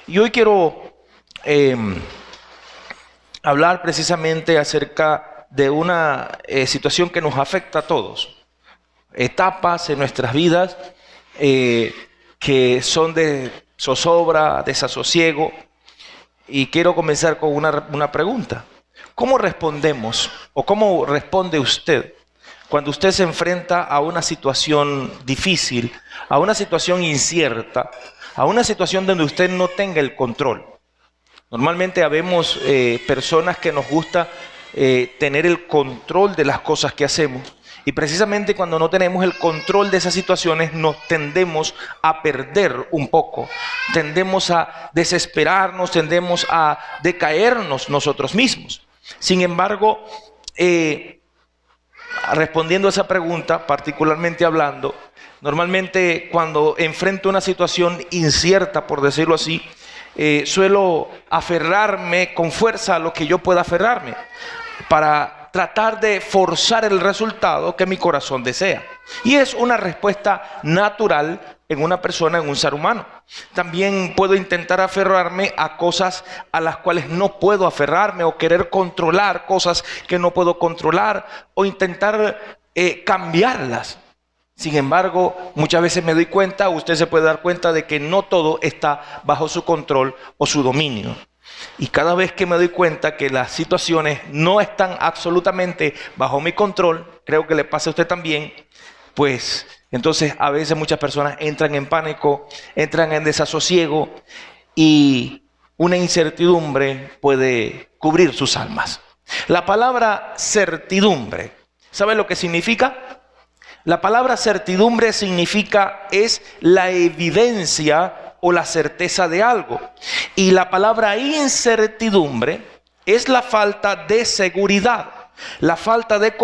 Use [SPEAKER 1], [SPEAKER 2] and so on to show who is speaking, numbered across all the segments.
[SPEAKER 1] Y hoy quiero hablar precisamente acerca de una situación que nos afecta a todos. Etapas en nuestras vidas que son de zozobra, desasosiego. Y quiero comenzar con una pregunta. ¿Cómo respondemos o cómo responde usted cuando usted se enfrenta a una situación difícil, a una situación incierta, a una situación donde usted no tenga el control? Normalmente habemos personas que nos gusta tener el control de las cosas que hacemos. Y precisamente cuando no tenemos el control de esas situaciones nos tendemos a perder un poco. Tendemos a desesperarnos, tendemos a decaernos nosotros mismos. Sin embargo, respondiendo a esa pregunta, particularmente hablando, normalmente cuando enfrento una situación incierta, por decirlo así, suelo aferrarme con fuerza a lo que yo pueda aferrarme para tratar de forzar el resultado que mi corazón desea. Y es una respuesta natural en una persona, en un ser humano. También puedo intentar aferrarme a cosas a las cuales no puedo aferrarme, o querer controlar cosas que no puedo controlar, o intentar cambiarlas. Sin embargo, muchas veces me doy cuenta, usted se puede dar cuenta de que no todo está bajo su control o su dominio. Y cada vez que me doy cuenta que las situaciones no están absolutamente bajo mi control, creo que le pasa a usted también, pues entonces a veces muchas personas entran en pánico, entran en desasosiego, y una incertidumbre puede cubrir sus almas. La palabra certidumbre, ¿sabe lo que significa? La palabra certidumbre significa es la evidencia o la certeza de algo. Y la palabra incertidumbre es la falta de seguridad, la falta de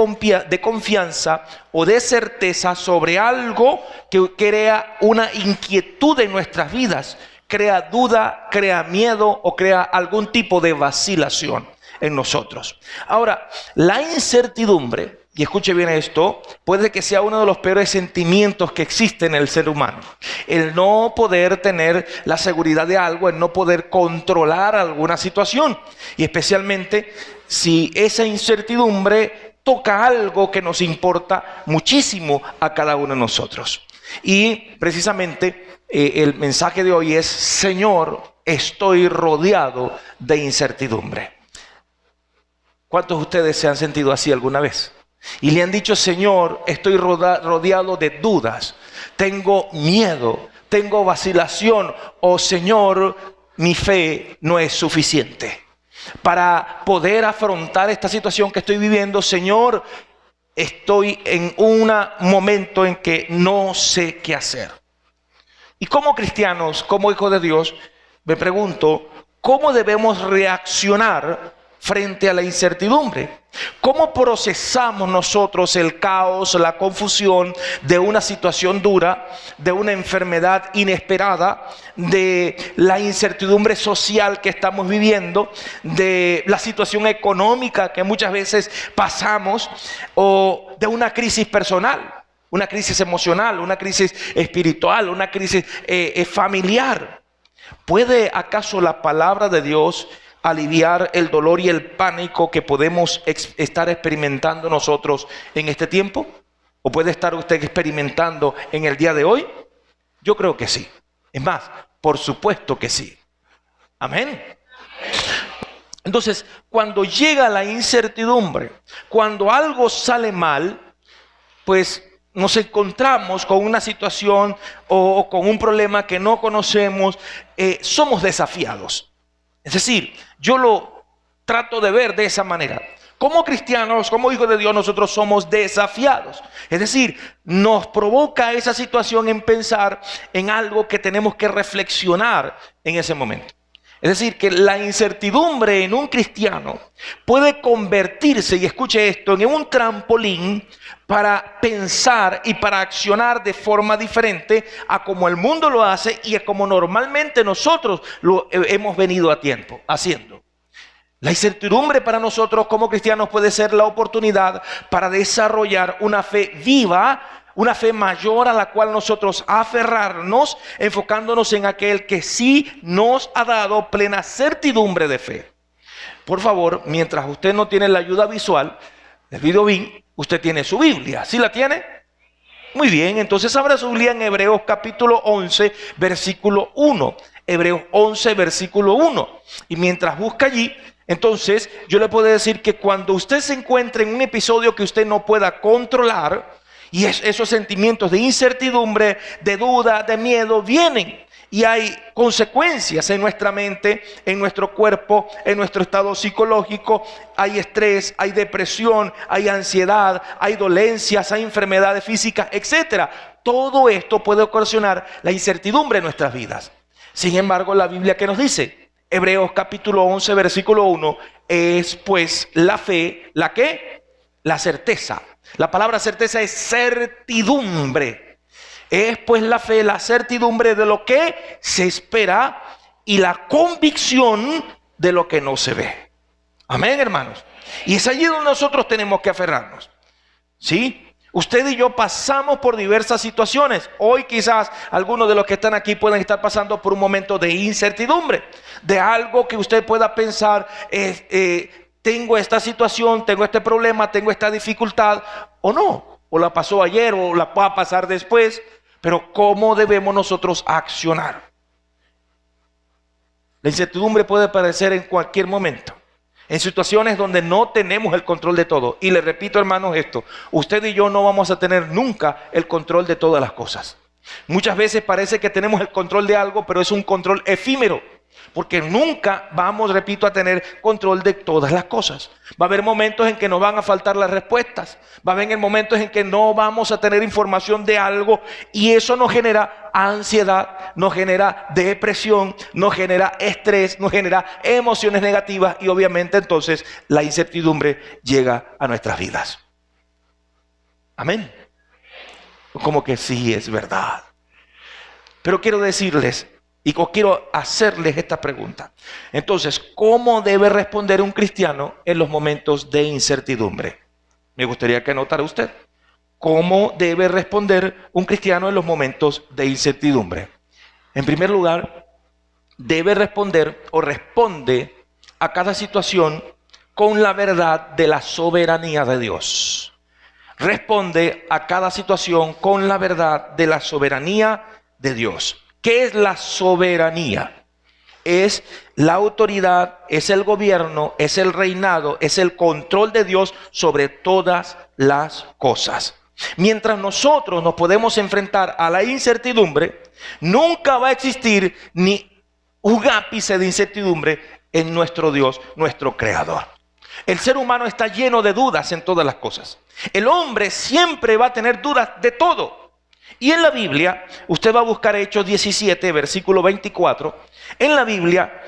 [SPEAKER 1] confianza o de certeza sobre algo que crea una inquietud en nuestras vidas, crea duda, crea miedo o crea algún tipo de vacilación en nosotros. Ahora, la incertidumbre, y escuche bien esto, puede que sea uno de los peores sentimientos que existen en el ser humano. El no poder tener la seguridad de algo, el no poder controlar alguna situación. Y especialmente si esa incertidumbre toca algo que nos importa muchísimo a cada uno de nosotros. Y precisamente el mensaje de hoy es: Señor, estoy rodeado de incertidumbre. ¿Cuántos de ustedes se han sentido así alguna vez? Y le han dicho: Señor, estoy rodeado de dudas, tengo miedo, tengo vacilación, o Señor, mi fe no es suficiente para poder afrontar esta situación que estoy viviendo. Señor, estoy en un momento en que no sé qué hacer. Y como cristianos, como hijos de Dios, me pregunto, ¿cómo debemos reaccionar frente a la incertidumbre? ¿Cómo procesamos nosotros el caos, la confusión de una situación dura, de una enfermedad inesperada, de la incertidumbre social que estamos viviendo, de la situación económica que muchas veces pasamos, o de una crisis personal, una crisis emocional, una crisis espiritual, una crisis familiar? ¿Puede acaso la palabra de Dios aliviar el dolor y el pánico que podemos estar experimentando nosotros en este tiempo? ¿O puede estar usted experimentando en el día de hoy? Yo creo que sí. Es más, por supuesto que sí. Amén. Entonces, cuando llega la incertidumbre, cuando algo sale mal, pues nos encontramos con una situación o con un problema que no conocemos, somos desafiados. Es decir, yo lo trato de ver de esa manera. Como cristianos, como hijos de Dios, nosotros somos desafiados. Es decir, nos provoca esa situación en pensar en algo que tenemos que reflexionar en ese momento. Es decir, que la incertidumbre en un cristiano puede convertirse, y escuche esto, en un trampolín para pensar y para accionar de forma diferente a como el mundo lo hace y a como normalmente nosotros lo hemos venido haciendo. La incertidumbre para nosotros como cristianos puede ser la oportunidad para desarrollar una fe viva una fe mayor a la cual nosotros aferrarnos, enfocándonos en aquel que sí nos ha dado plena certidumbre de fe. Por favor, mientras usted no tiene la ayuda visual del video BIM, usted tiene su Biblia. ¿Sí la tiene? Muy bien, entonces abra su Biblia en Hebreos capítulo 11, versículo 1. Hebreos 11, versículo 1. Y mientras busca allí, entonces yo le puedo decir que cuando usted se encuentre en un episodio que usted no pueda controlar, y esos sentimientos de incertidumbre, de duda, de miedo vienen, y hay consecuencias en nuestra mente, en nuestro cuerpo, en nuestro estado psicológico. Hay estrés, hay depresión, hay ansiedad, hay dolencias, hay enfermedades físicas, etcétera. Todo esto puede ocasionar la incertidumbre en nuestras vidas. Sin embargo, la Biblia, ¿qué nos dice? Hebreos capítulo 11, versículo 1, es pues la fe, ¿la qué? La certeza. La palabra certeza es certidumbre. Es pues la fe, la certidumbre de lo que se espera y la convicción de lo que no se ve. Amén, hermanos. Y es allí donde nosotros tenemos que aferrarnos. ¿Sí? Usted y yo pasamos por diversas situaciones. Hoy quizás algunos de los que están aquí pueden estar pasando por un momento de incertidumbre, de algo que usted pueda pensar, tengo esta situación, tengo este problema, tengo esta dificultad, o no, o la pasó ayer o la va a pasar después. Pero ¿cómo debemos nosotros accionar? La incertidumbre puede aparecer en cualquier momento, en situaciones donde no tenemos el control de todo. Y le repito, hermanos, esto: usted y yo no vamos a tener nunca el control de todas las cosas. Muchas veces parece que tenemos el control de algo, pero es un control efímero, porque nunca vamos, repito, a tener control de todas las cosas. Va a haber momentos en que nos van a faltar las respuestas. Va a haber momentos en que no vamos a tener información de algo, y eso nos genera ansiedad, nos genera depresión, nos genera estrés, nos genera emociones negativas, y obviamente entonces la incertidumbre llega a nuestras vidas. Amén. Como que sí, es verdad. Pero quiero decirles, y quiero hacerles esta pregunta. Entonces, ¿cómo debe responder un cristiano en los momentos de incertidumbre? Me gustaría que anotara usted. ¿Cómo debe responder un cristiano en los momentos de incertidumbre? En primer lugar, debe responder o responde a cada situación con la verdad de la soberanía de Dios. Responde a cada situación con la verdad de la soberanía de Dios. ¿Qué es la soberanía? Es la autoridad, es el gobierno, es el reinado, es el control de Dios sobre todas las cosas. Mientras nosotros nos podemos enfrentar a la incertidumbre, nunca va a existir ni un ápice de incertidumbre en nuestro Dios, nuestro Creador. El ser humano está lleno de dudas en todas las cosas. El hombre siempre va a tener dudas de todo. Y en la Biblia, usted va a buscar Hechos 17, versículo 24. En la Biblia,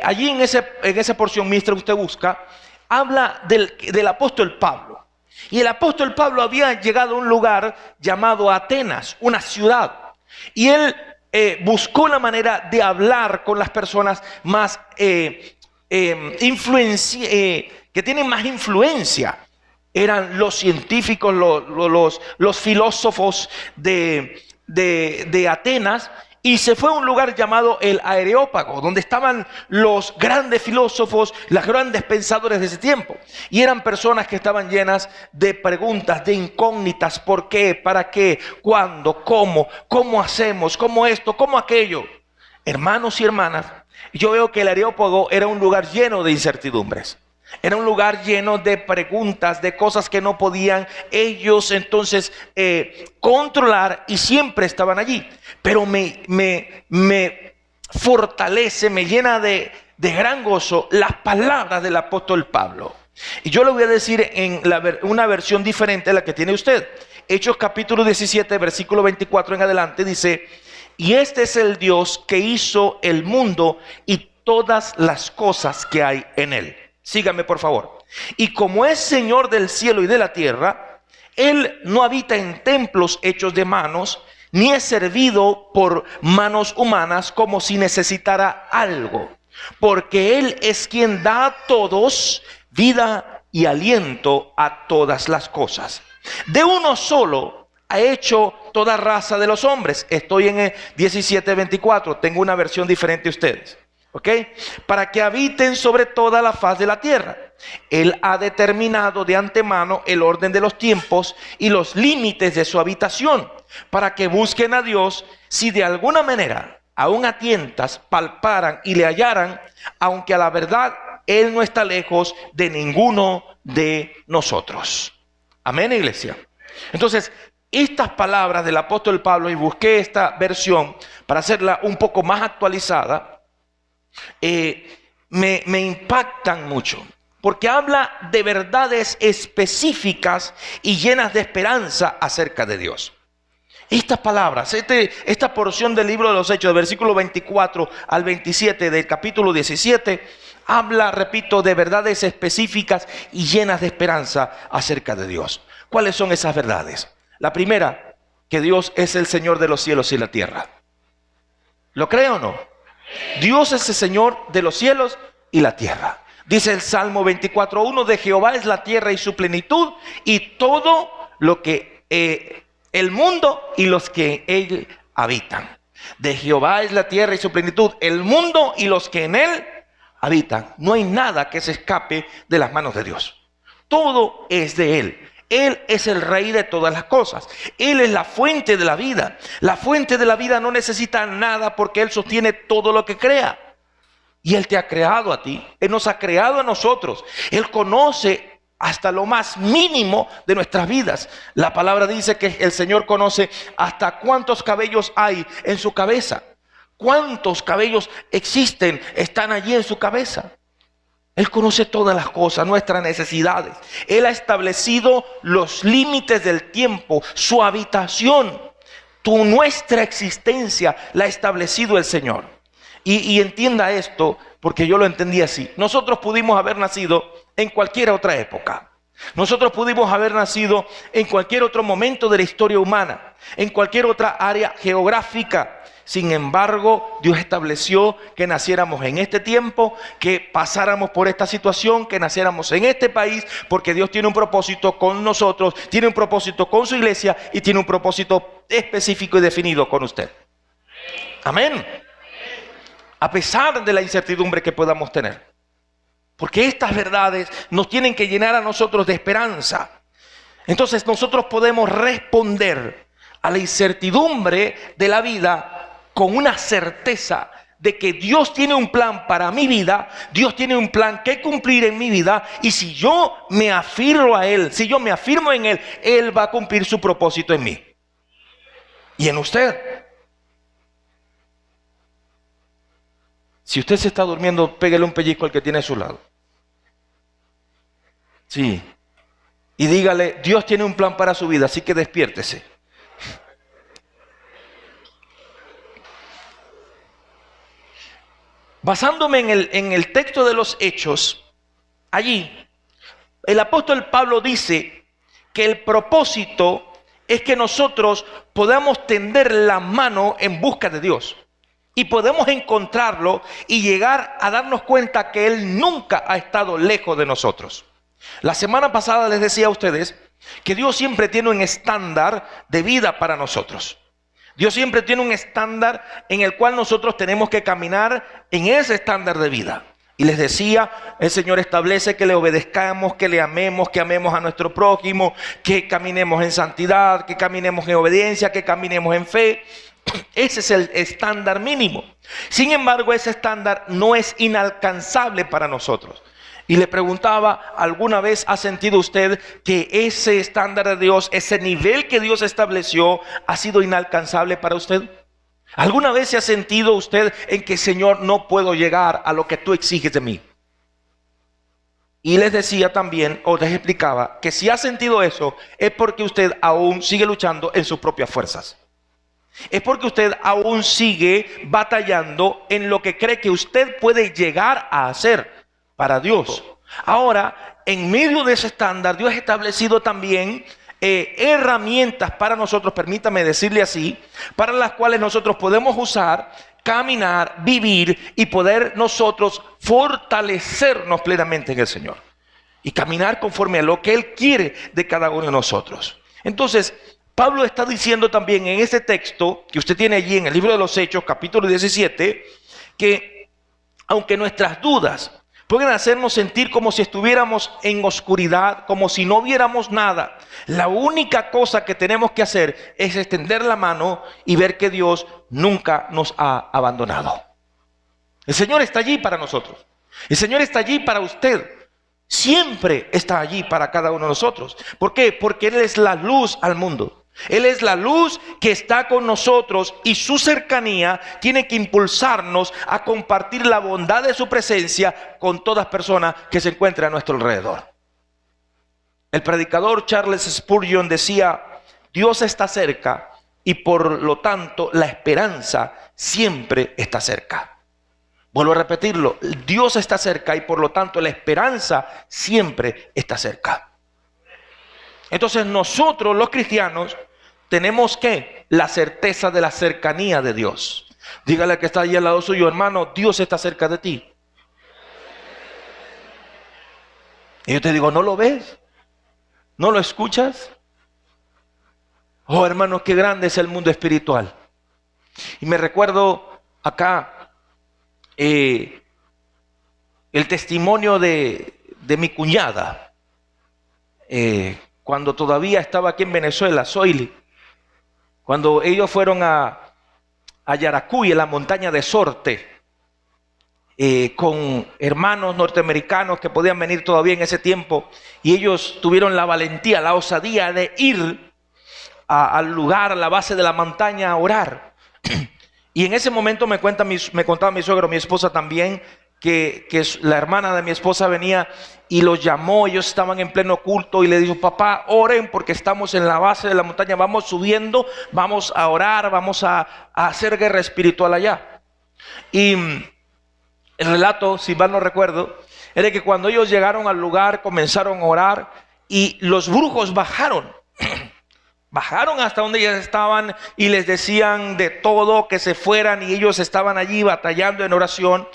[SPEAKER 1] allí en esa porción, mientras usted busca, habla del apóstol Pablo. Y el apóstol Pablo había llegado a un lugar llamado Atenas, una ciudad. Y él buscó la manera de hablar con las personas más que tienen más influencia. Eran los científicos, los filósofos de Atenas, y se fue a un lugar llamado el Areópago, donde estaban los grandes filósofos, los grandes pensadores de ese tiempo. Y eran personas que estaban llenas de preguntas, de incógnitas: ¿por qué? ¿Para qué? ¿Cuándo? ¿Cómo? ¿Cómo hacemos? ¿Cómo esto? ¿Cómo aquello? Hermanos y hermanas, yo veo que el Areópago era un lugar lleno de incertidumbres. Era un lugar lleno de preguntas, de cosas que no podían ellos entonces controlar, y siempre estaban allí. Pero me fortalece, me llena de gran gozo las palabras del apóstol Pablo. Y yo le voy a decir en una versión diferente a la que tiene usted. Hechos capítulo 17, versículo 24 en adelante, dice: y este es el Dios que hizo el mundo y todas las cosas que hay en él. Síganme, por favor. Y como es Señor del cielo y de la tierra, Él no habita en templos hechos de manos, ni es servido por manos humanas como si necesitara algo, porque Él es quien da a todos vida y aliento a todas las cosas. De uno solo ha hecho toda raza de los hombres. Estoy en el 17:24, tengo una versión diferente a ustedes. ¿Ok? Para que habiten sobre toda la faz de la tierra. Él ha determinado de antemano el orden de los tiempos y los límites de su habitación, para que busquen a Dios, si de alguna manera, aún a tientas, palparan y le hallaran, aunque a la verdad Él no está lejos de ninguno de nosotros. Amén, iglesia. Entonces, estas palabras del apóstol Pablo, y busqué esta versión para hacerla un poco más actualizada, me impactan mucho, porque habla de verdades específicas y llenas de esperanza acerca de Dios. Estas palabras, esta porción del libro de los Hechos, del versículo 24 al 27 del capítulo 17, habla, repito, de verdades específicas y llenas de esperanza acerca de Dios. ¿Cuáles son esas verdades? La primera, que Dios es el Señor de los cielos y la tierra. ¿Lo cree o no? Dios es el Señor de los cielos y la tierra. Dice el Salmo 24:1, de Jehová es la tierra y su plenitud, y todo lo que el mundo y los que en él habitan. De Jehová es la tierra y su plenitud, el mundo y los que en él habitan. No hay nada que se escape de las manos de Dios. Todo es de Él. Él es el rey de todas las cosas. Él es la fuente de la vida. La fuente de la vida no necesita nada porque Él sostiene todo lo que crea. Y Él te ha creado a ti. Él nos ha creado a nosotros. Él conoce hasta lo más mínimo de nuestras vidas. La palabra dice que el Señor conoce hasta cuántos cabellos hay en su cabeza. Cuántos cabellos existen, están allí en su cabeza. Él conoce todas las cosas, nuestras necesidades. Él ha establecido los límites del tiempo, su habitación, nuestra existencia la ha establecido el Señor. Y entienda esto, porque yo lo entendí así. Nosotros pudimos haber nacido en cualquier otra época. Nosotros pudimos haber nacido en cualquier otro momento de la historia humana, en cualquier otra área geográfica. Sin embargo, Dios estableció que naciéramos en este tiempo, que pasáramos por esta situación, que naciéramos en este país, porque Dios tiene un propósito con nosotros, tiene un propósito con su iglesia y tiene un propósito específico y definido con usted. Amén. A pesar de la incertidumbre que podamos tener. Porque estas verdades nos tienen que llenar a nosotros de esperanza. Entonces nosotros podemos responder a la incertidumbre de la vida con una certeza de que Dios tiene un plan para mi vida, Dios tiene un plan que cumplir en mi vida, y si yo me afirmo a Él, si yo me afirmo en Él, Él va a cumplir su propósito en mí y en usted. Si usted se está durmiendo, pégale un pellizco al que tiene a su lado. Sí. Y dígale, Dios tiene un plan para su vida, así que despiértese. Basándome en el texto de los Hechos, allí el apóstol Pablo dice que el propósito es que nosotros podamos tender la mano en busca de Dios y podemos encontrarlo y llegar a darnos cuenta que Él nunca ha estado lejos de nosotros. La semana pasada les decía a ustedes que Dios siempre tiene un estándar de vida para nosotros. Dios siempre tiene un estándar en el cual nosotros tenemos que caminar en ese estándar de vida. Y les decía, el Señor establece que le obedezcamos, que le amemos, que amemos a nuestro prójimo, que caminemos en santidad, que caminemos en obediencia, que caminemos en fe. Ese es el estándar mínimo. Sin embargo, ese estándar no es inalcanzable para nosotros. Y le preguntaba, ¿alguna vez ha sentido usted que ese estándar de Dios, ese nivel que Dios estableció, ha sido inalcanzable para usted? ¿Alguna vez se ha sentido usted en que, Señor, no puedo llegar a lo que tú exiges de mí? Y les decía también, o les explicaba, que si ha sentido eso, es porque usted aún sigue luchando en sus propias fuerzas. Es porque usted aún sigue batallando en lo que cree que usted puede llegar a hacer para Dios. Ahora, en medio de ese estándar, Dios ha establecido también herramientas para nosotros, permítame decirle así, para las cuales nosotros podemos usar, caminar, vivir y poder nosotros fortalecernos plenamente en el Señor y caminar conforme a lo que Él quiere de cada uno de nosotros. Entonces, Pablo está diciendo también en este texto que usted tiene allí en el libro de los Hechos, capítulo 17, que aunque nuestras dudas pueden hacernos sentir como si estuviéramos en oscuridad, como si no viéramos nada, la única cosa que tenemos que hacer es extender la mano y ver que Dios nunca nos ha abandonado. El Señor está allí para nosotros. El Señor está allí para usted. Siempre está allí para cada uno de nosotros. ¿Por qué? Porque Él es la luz al mundo. Él es la luz que está con nosotros y su cercanía tiene que impulsarnos a compartir la bondad de su presencia con todas personas que se encuentran a nuestro alrededor. El predicador Charles Spurgeon decía: Dios está cerca y por lo tanto la esperanza siempre está cerca. Vuelvo a repetirlo: Dios está cerca y por lo tanto la esperanza siempre está cerca. Entonces nosotros los cristianos tenemos que la certeza de la cercanía de Dios. Dígale al que está ahí al lado suyo: hermano, Dios está cerca de ti. Y yo te digo: ¿no lo ves? ¿No lo escuchas? Oh, hermanos, qué grande es el mundo espiritual. Y me recuerdo acá el testimonio de mi cuñada. Cuando todavía estaba aquí en Venezuela, Zoili, cuando ellos fueron a Yaracuy, en la montaña de Sorte, con hermanos norteamericanos que podían venir todavía en ese tiempo, y ellos tuvieron la valentía, la osadía de ir al lugar, a la base de la montaña a orar. Y en ese momento me contaba mi suegro, mi esposa también, que la hermana de mi esposa venía y los llamó. Ellos estaban en pleno culto y le dijo: papá, oren porque estamos en la base de la montaña, vamos subiendo, vamos a orar, vamos a hacer guerra espiritual allá. Y el relato, si mal no recuerdo, era que cuando ellos llegaron al lugar comenzaron a orar y los brujos bajaron. Bajaron hasta donde ellos estaban y les decían de todo, que se fueran, y ellos estaban allí batallando en oración.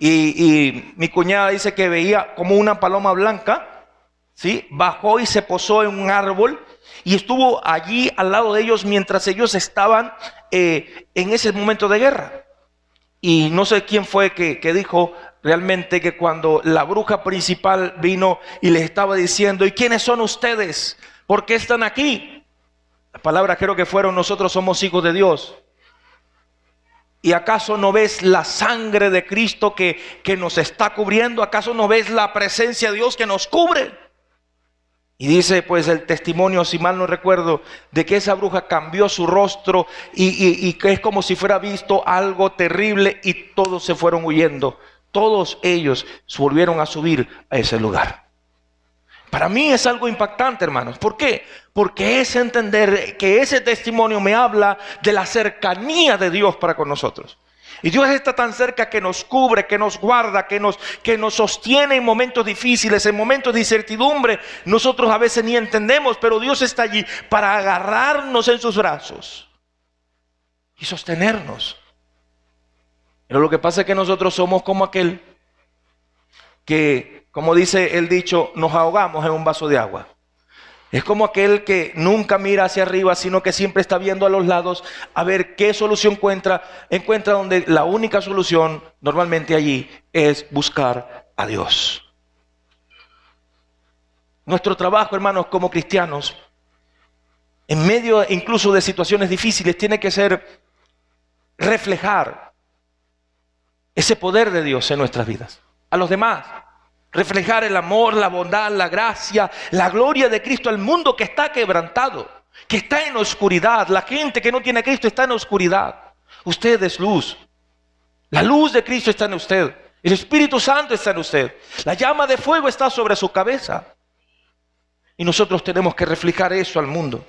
[SPEAKER 1] Y mi cuñada dice que veía como una paloma blanca, ¿sí? Bajó y se posó en un árbol y estuvo allí al lado de ellos mientras ellos estaban en ese momento de guerra. Y no sé quién fue que dijo realmente que cuando la bruja principal vino y les estaba diciendo: ¿y quiénes son ustedes? ¿Por qué están aquí? Las palabras creo que fueron: nosotros somos hijos de Dios. ¿Y acaso no ves la sangre de Cristo que nos está cubriendo? ¿Acaso no ves la presencia de Dios que nos cubre? Y dice pues el testimonio, si mal no recuerdo, de que esa bruja cambió su rostro y que es como si fuera visto algo terrible, y todos se fueron huyendo. Todos ellos volvieron a subir a ese lugar. Para mí es algo impactante, hermanos. ¿Por qué? Porque es entender que ese testimonio me habla de la cercanía de Dios para con nosotros. Y Dios está tan cerca que nos cubre, que nos guarda, que nos sostiene en momentos difíciles, en momentos de incertidumbre. Nosotros a veces ni entendemos, pero Dios está allí para agarrarnos en sus brazos y sostenernos. Pero lo que pasa es que nosotros somos como aquel que, como dice el dicho, nos ahogamos en un vaso de agua. Es como aquel que nunca mira hacia arriba, sino que siempre está viendo a los lados a ver qué solución encuentra donde la única solución normalmente allí es buscar a Dios. Nuestro trabajo, hermanos, como cristianos, en medio incluso de situaciones difíciles, tiene que ser reflejar ese poder de Dios en nuestras vidas, a los demás. Reflejar el amor, la bondad, la gracia, la gloria de Cristo al mundo que está quebrantado, que está en oscuridad. La gente que no tiene a Cristo está en oscuridad. Usted es luz. La luz de Cristo está en usted. El Espíritu Santo está en usted. La llama de fuego está sobre su cabeza. Y nosotros tenemos que reflejar eso al mundo.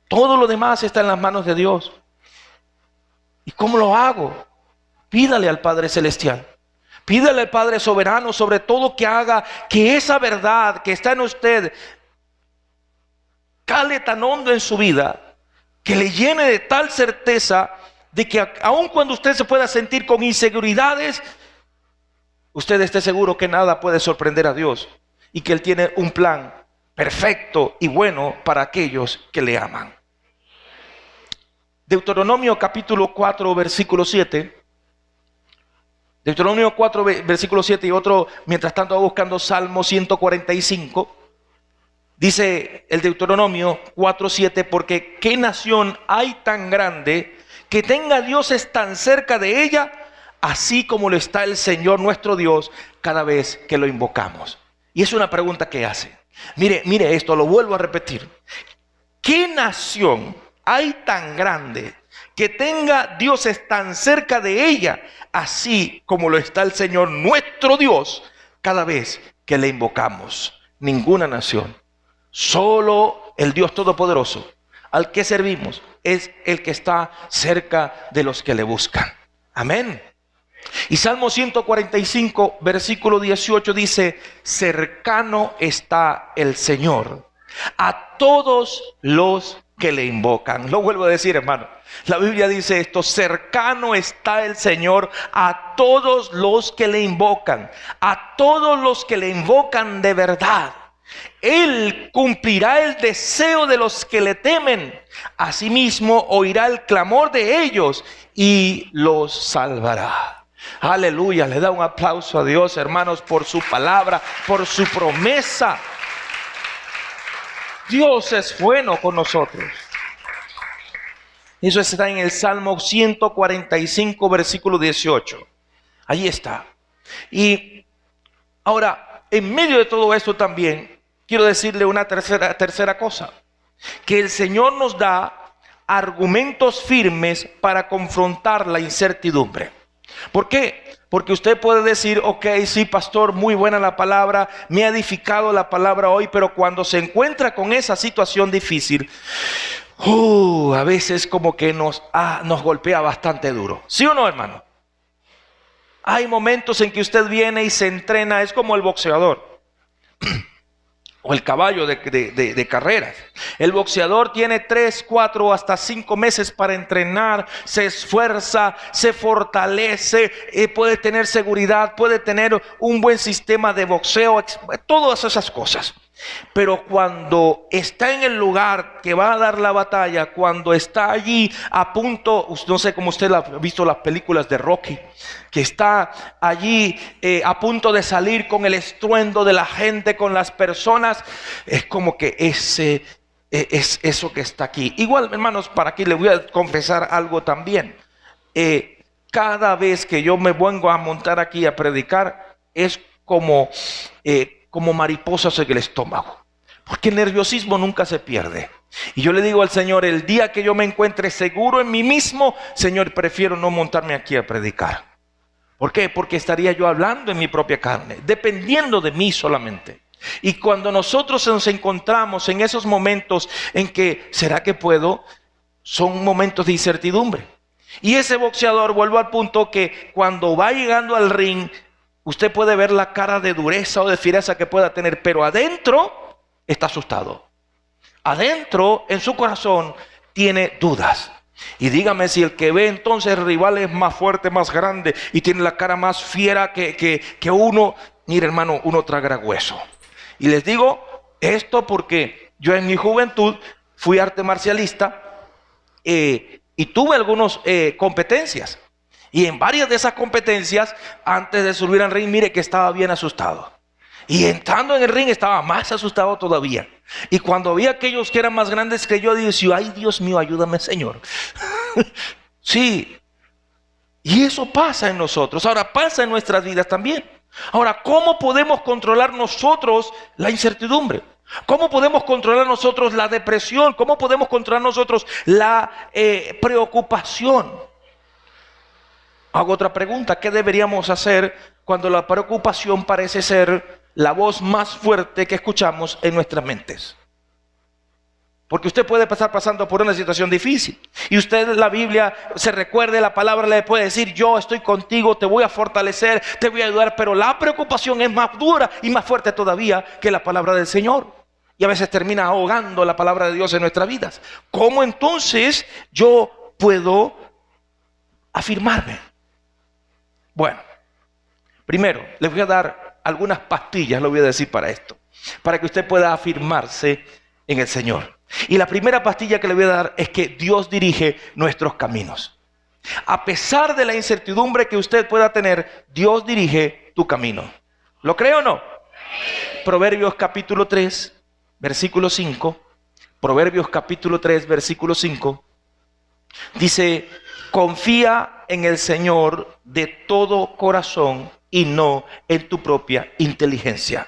[SPEAKER 1] Todo lo demás está en las manos de Dios. ¿Y cómo lo hago? Pídale al Padre Celestial. Pídale al Padre Soberano sobre todo que haga que esa verdad que está en usted cale tan hondo en su vida, que le llene de tal certeza de que aun cuando usted se pueda sentir con inseguridades, usted esté seguro que nada puede sorprender a Dios y que Él tiene un plan perfecto y bueno para aquellos que le aman. Deuteronomio capítulo 4, versículo 7. Deuteronomio 4, versículo 7 y otro, mientras tanto, buscando Salmo 145. Dice el Deuteronomio 4, 7, porque ¿qué nación hay tan grande que tenga dioses tan cerca de ella, así como lo está el Señor nuestro Dios cada vez que lo invocamos? Y es una pregunta que hace. Mire esto, lo vuelvo a repetir. ¿Qué nación hay tan grande que tenga dioses tan cerca de ella, así como lo está el Señor nuestro Dios cada vez que le invocamos? Ninguna nación. Solo el Dios Todopoderoso al que servimos es el que está cerca de los que le buscan. Amén. Y Salmo 145, versículo 18 dice: cercano está el Señor a todos los que le invocan. Lo vuelvo a decir, hermano. La Biblia dice esto: cercano está el Señor a todos los que le invocan, a todos los que le invocan de verdad. Él cumplirá el deseo de los que le temen. Asimismo oirá el clamor de ellos y los salvará. Aleluya, le da un aplauso a Dios, hermanos, por su palabra, por su promesa. Dios es bueno con nosotros. Eso está en el Salmo 145, versículo 18. Ahí está. Y ahora, en medio de todo esto también, quiero decirle una tercera cosa. Que el Señor nos da argumentos firmes para confrontar la incertidumbre. ¿Por qué? Porque usted puede decir: ok, sí, pastor, muy buena la palabra, me ha edificado la palabra hoy, pero cuando se encuentra con esa situación difícil, a veces como que nos golpea bastante duro. ¿Sí o no, hermano? Hay momentos en que usted viene y se entrena, es como el boxeador o el caballo de carreras. El boxeador tiene 3, 4, hasta 5 meses para entrenar, se esfuerza, se fortalece, puede tener seguridad, puede tener un buen sistema de boxeo, todas esas cosas. Pero cuando está en el lugar que va a dar la batalla, cuando está allí a punto, no sé cómo usted ha visto las películas de Rocky, que está allí a punto de salir con el estruendo de la gente, con las personas, es como que es eso que está aquí. Igual, hermanos, para aquí le voy a confesar algo también. Cada vez que yo me vengo a montar aquí a predicar, es como mariposas en el estómago, porque el nerviosismo nunca se pierde. Y yo le digo al Señor: el día que yo me encuentre seguro en mí mismo, Señor, prefiero no montarme aquí a predicar. ¿Por qué? Porque estaría yo hablando en mi propia carne, dependiendo de mí solamente. Y cuando nosotros nos encontramos en esos momentos en que, ¿será que puedo?, son momentos de incertidumbre. Y ese boxeador, vuelvo al punto, que cuando va llegando al ring, usted puede ver la cara de dureza o de fiereza que pueda tener, pero adentro está asustado. Adentro, en su corazón, tiene dudas. Y dígame si el que ve entonces el rival es más fuerte, más grande y tiene la cara más fiera que uno. Mire, hermano, uno traga hueso. Y les digo esto porque yo en mi juventud fui arte marcialista y tuve algunas competencias. Y en varias de esas competencias, antes de subir al ring, mire que estaba bien asustado. Y entrando en el ring estaba más asustado todavía. Y cuando vi a aquellos que eran más grandes que yo, dije: ay, Dios mío, ayúdame, Señor. Sí. Y eso pasa en nosotros. Ahora, pasa en nuestras vidas también. Ahora, ¿cómo podemos controlar nosotros la incertidumbre? ¿Cómo podemos controlar nosotros la depresión? ¿Cómo podemos controlar nosotros la preocupación? Hago otra pregunta: ¿qué deberíamos hacer cuando la preocupación parece ser la voz más fuerte que escuchamos en nuestras mentes? Porque usted puede estar pasando por una situación difícil y usted, la Biblia, se recuerde, la palabra le puede decir: yo estoy contigo, te voy a fortalecer, te voy a ayudar. Pero la preocupación es más dura y más fuerte todavía que la palabra del Señor. Y a veces termina ahogando la palabra de Dios en nuestras vidas. ¿Cómo entonces yo puedo afirmarme? Bueno, primero les voy a dar algunas pastillas, lo voy a decir para esto, para que usted pueda afirmarse en el Señor. Y la primera pastilla que le voy a dar es que Dios dirige nuestros caminos. A pesar de la incertidumbre que usted pueda tener, Dios dirige tu camino. ¿Lo cree o no? Proverbios capítulo 3, versículo 5. Proverbios capítulo 3, versículo 5. Dice: confía en el Señor de todo corazón y no en tu propia inteligencia.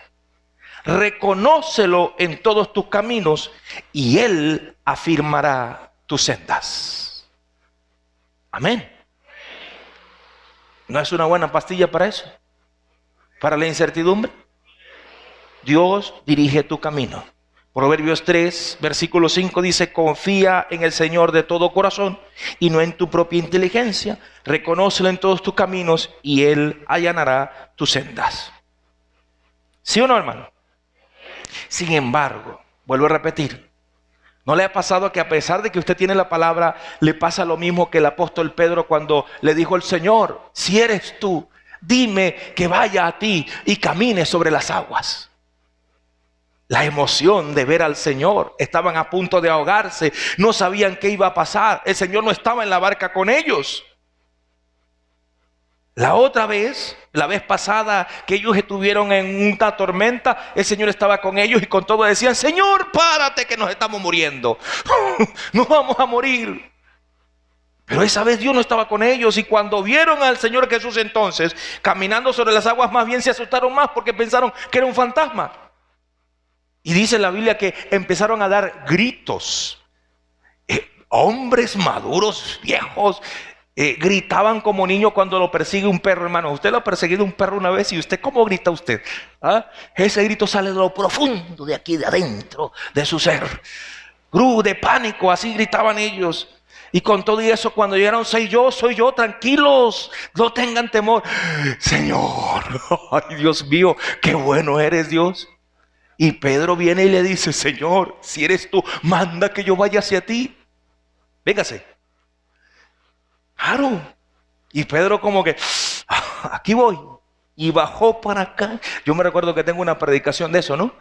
[SPEAKER 1] Reconócelo en todos tus caminos y Él afirmará tus sendas. Amén. ¿No es una buena pastilla para eso? Para la incertidumbre. Dios dirige tu camino. Proverbios 3, versículo 5 dice: confía en el Señor de todo corazón y no en tu propia inteligencia. Reconócelo en todos tus caminos y Él allanará tus sendas. ¿Sí o no, hermano? Sin embargo, vuelvo a repetir, ¿no le ha pasado que a pesar de que usted tiene la palabra, le pasa lo mismo que el apóstol Pedro cuando le dijo al Señor: si eres tú, dime que vaya a ti y camine sobre las aguas? La emoción de ver al Señor, estaban a punto de ahogarse, no sabían qué iba a pasar, el Señor no estaba en la barca con ellos. La otra vez, la vez pasada que ellos estuvieron en una tormenta, el Señor estaba con ellos y con todo decían: Señor, párate que nos estamos muriendo, nos vamos a morir. Pero esa vez Dios no estaba con ellos, y cuando vieron al Señor Jesús entonces caminando sobre las aguas, más bien se asustaron más porque pensaron que era un fantasma. Y dice la Biblia que empezaron a dar gritos. Hombres maduros, viejos, gritaban como niños cuando lo persigue un perro, hermano. Usted lo ha perseguido un perro una vez y usted, ¿cómo grita usted? ¿Ah? Ese grito sale de lo profundo de aquí, de adentro, de su ser. De pánico, así gritaban ellos. Y con todo y eso, cuando llegaron: soy yo, tranquilos, no tengan temor. Señor, ay Dios mío, qué bueno eres, Dios. Y Pedro viene y le dice: Señor, si eres tú, manda que yo vaya hacia ti. Véngase. Claro. Y Pedro como que: aquí voy. Y bajó para acá. Yo me recuerdo que tengo una predicación de eso, ¿no?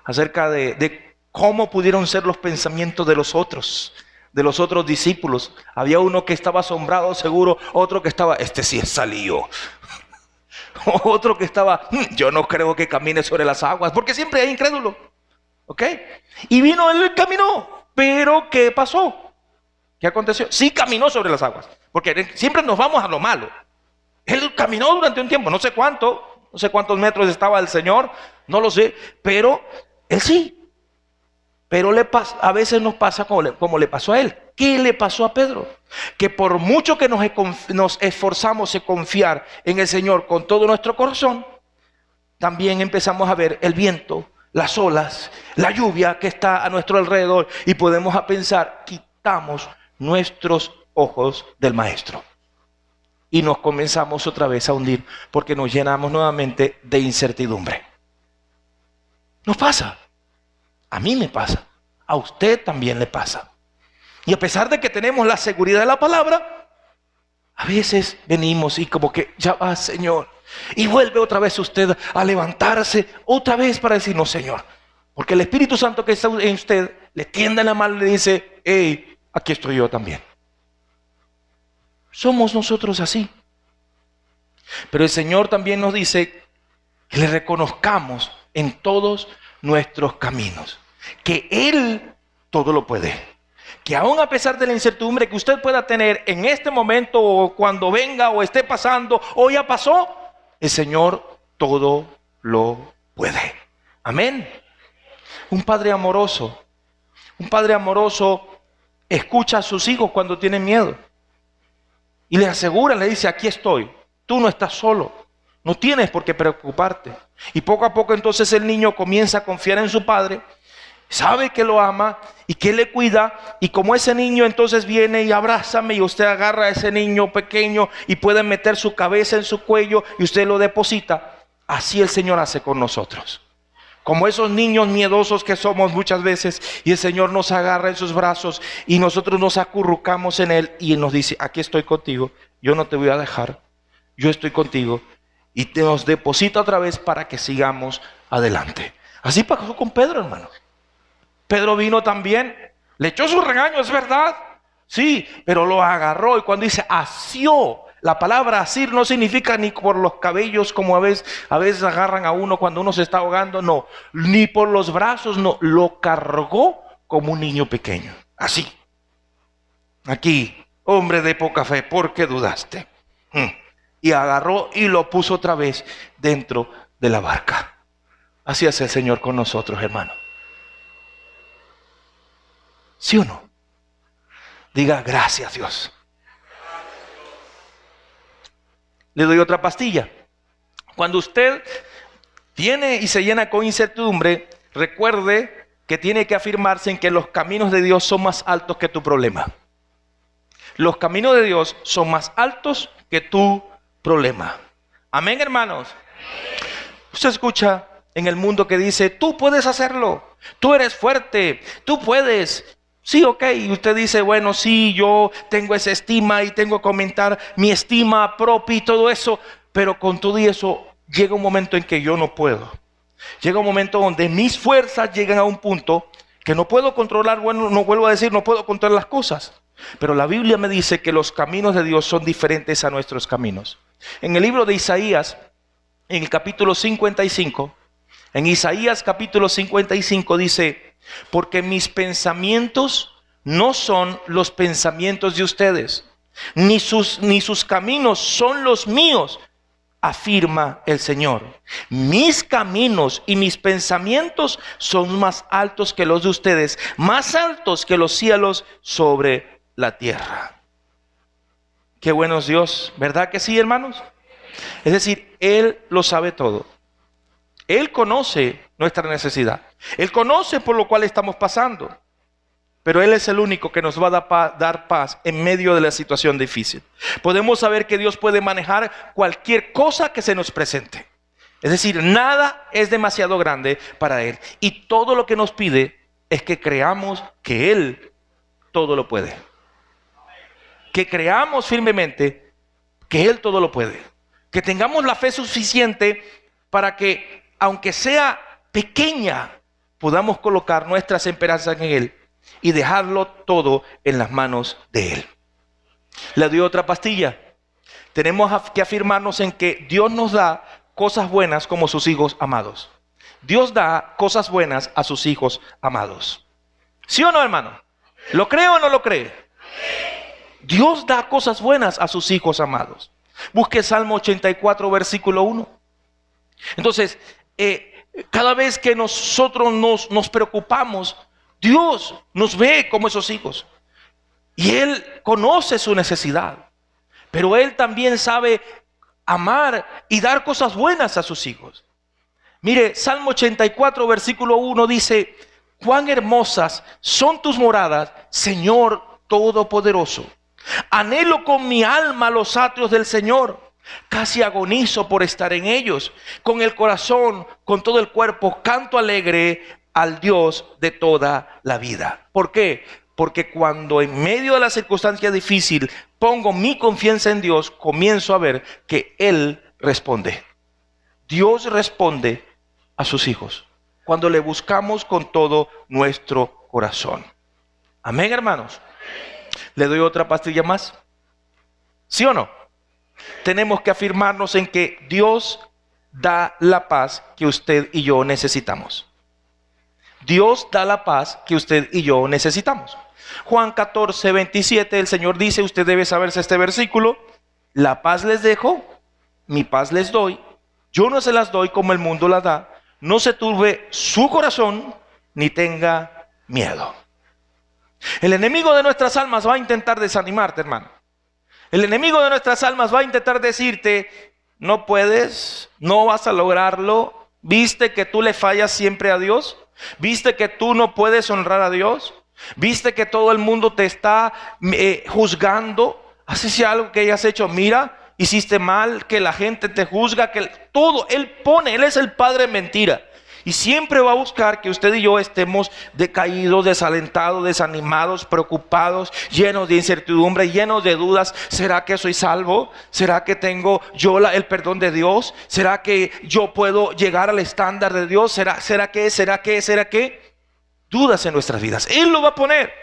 [SPEAKER 1] Acerca de cómo pudieron ser los pensamientos de los otros discípulos. Había uno que estaba asombrado, seguro. Otro que estaba: este sí es salido. Otro que estaba: yo no creo que camine sobre las aguas, porque siempre hay incrédulo. ¿Ok? Y vino, él caminó. Pero ¿qué pasó? ¿Qué aconteció? Sí caminó sobre las aguas, porque siempre nos vamos a lo malo. Él caminó durante un tiempo, no sé cuántos metros estaba el Señor, no lo sé, pero él sí. Pero a veces nos pasa como le pasó a él. ¿Qué le pasó a Pedro? Que por mucho que nos esforzamos en confiar en el Señor con todo nuestro corazón, también empezamos a ver el viento, las olas, la lluvia que está a nuestro alrededor, y podemos pensar: quitamos nuestros ojos del Maestro y nos comenzamos otra vez a hundir, porque nos llenamos nuevamente de incertidumbre. Nos pasa. A mí me pasa, a usted también le pasa. Y a pesar de que tenemos la seguridad de la palabra, a veces venimos y como que: ya va, Señor. Y vuelve otra vez usted a levantarse otra vez para decir: no, Señor. Porque el Espíritu Santo que está en usted le tiende la mano y le dice: hey, aquí estoy yo también. Somos nosotros así. Pero el Señor también nos dice que le reconozcamos en todos nuestros caminos, que Él todo lo puede, que aún a pesar de la incertidumbre que usted pueda tener en este momento, o cuando venga, o esté pasando, o ya pasó, el Señor todo lo puede. Amén. Un padre amoroso escucha a sus hijos cuando tienen miedo y le asegura, le dice: aquí estoy, tú no estás solo. No tienes por qué preocuparte. Y poco a poco entonces el niño comienza a confiar en su padre, sabe que lo ama y que le cuida. Y como ese niño entonces viene y abrázame, y usted agarra a ese niño pequeño y puede meter su cabeza en su cuello y usted lo deposita. Así el Señor hace con nosotros. Como esos niños miedosos que somos muchas veces, y el Señor nos agarra en sus brazos y nosotros nos acurrucamos en Él y nos dice: aquí estoy contigo, yo no te voy a dejar, yo estoy contigo. Y te nos deposita otra vez para que sigamos adelante. Así pasó con Pedro, hermanos. Pedro vino también Le echó su regaño, es verdad. Sí, pero lo agarró. Y cuando dice asió, la palabra asir no significa ni por los cabellos como a veces agarran a uno cuando uno se está ahogando. No, ni por los brazos, no. Lo cargó como un niño pequeño. Así. Aquí, hombre de poca fe, ¿por qué dudaste? Y agarró y lo puso otra vez dentro de la barca. Así hace el Señor con nosotros, hermano. ¿Sí o no? Diga gracias, Dios. Le doy otra pastilla. Cuando usted tiene y se llena con incertidumbre, recuerde que tiene que afirmarse en que los caminos de Dios son más altos que tu problema. Los caminos de Dios son más altos que tu problema. Amén, hermanos. Usted escucha en el mundo que dice, tú puedes hacerlo, tú eres fuerte, tú puedes. Sí, ok, y usted dice, bueno, sí, yo tengo esa estima y tengo que aumentar mi estima propia y todo eso, pero con todo y eso llega un momento en que yo no puedo. Llega un momento donde mis fuerzas llegan a un punto que no puedo controlar. Bueno, no vuelvo a decir, no puedo controlar las cosas, pero la Biblia me dice que los caminos de Dios son diferentes a nuestros caminos. En el libro de Isaías, en el capítulo 55, en Isaías capítulo 55 dice, porque mis pensamientos no son los pensamientos de ustedes, ni sus caminos son los míos, afirma el Señor. Mis caminos y mis pensamientos son más altos que los de ustedes, más altos que los cielos sobre la tierra. Qué bueno es Dios, ¿verdad que sí, hermanos? Es decir, Él lo sabe todo. Él conoce nuestra necesidad. Él conoce por lo cual estamos pasando. Pero Él es el único que nos va a dar paz en medio de la situación difícil. Podemos saber que Dios puede manejar cualquier cosa que se nos presente. Es decir, nada es demasiado grande para Él. Y todo lo que nos pide es que creamos que Él todo lo puede. Que creamos firmemente que Él todo lo puede. Que tengamos la fe suficiente para que, aunque sea pequeña, podamos colocar nuestras esperanzas en Él y dejarlo todo en las manos de Él. Le doy otra pastilla. Tenemos que afirmarnos en que Dios nos da cosas buenas como sus hijos amados. Dios da cosas buenas a sus hijos amados. ¿Sí o no, hermano? ¿Lo cree o no lo cree? Dios da cosas buenas a sus hijos amados. Busque Salmo 84, versículo 1. Entonces, cada vez que nosotros nos preocupamos, Dios nos ve como esos hijos. Y Él conoce su necesidad. Pero Él también sabe amar y dar cosas buenas a sus hijos. Mire, Salmo 84, versículo 1 dice, cuán hermosas son tus moradas, Señor Todopoderoso. Anhelo con mi alma los atrios del Señor. Casi agonizo por estar en ellos. Con el corazón, con todo el cuerpo, canto alegre al Dios de toda la vida. ¿Por qué? Porque cuando en medio de la circunstancia difícil pongo mi confianza en Dios, comienzo a ver que Él responde. Dios responde a sus hijos cuando le buscamos con todo nuestro corazón. Amén, hermanos. ¿Le doy otra pastilla más? ¿Sí o no? Tenemos que afirmarnos en que Dios da la paz que usted y yo necesitamos. Dios da la paz que usted y yo necesitamos. Juan 14, 27, el Señor dice, usted debe saberse este versículo, la paz les dejo, mi paz les doy, yo no se las doy como el mundo la da, no se turbe su corazón, ni tenga miedo. El enemigo de nuestras almas va a intentar desanimarte, hermano. El enemigo de nuestras almas va a intentar decirte, no puedes, no vas a lograrlo, viste que tú le fallas siempre a Dios, viste que tú no puedes honrar a Dios, viste que todo el mundo te está juzgando, haces algo que hayas hecho, mira, hiciste mal, que la gente te juzga, que todo, Él es el padre de mentira. Y siempre va a buscar que usted y yo estemos decaídos, desalentados, desanimados, preocupados, llenos de incertidumbre, llenos de dudas. ¿Será que soy salvo? ¿Será que tengo yo el perdón de Dios? ¿Será que yo puedo llegar al estándar de Dios? ¿Será que? Dudas en nuestras vidas. Él lo va a poner.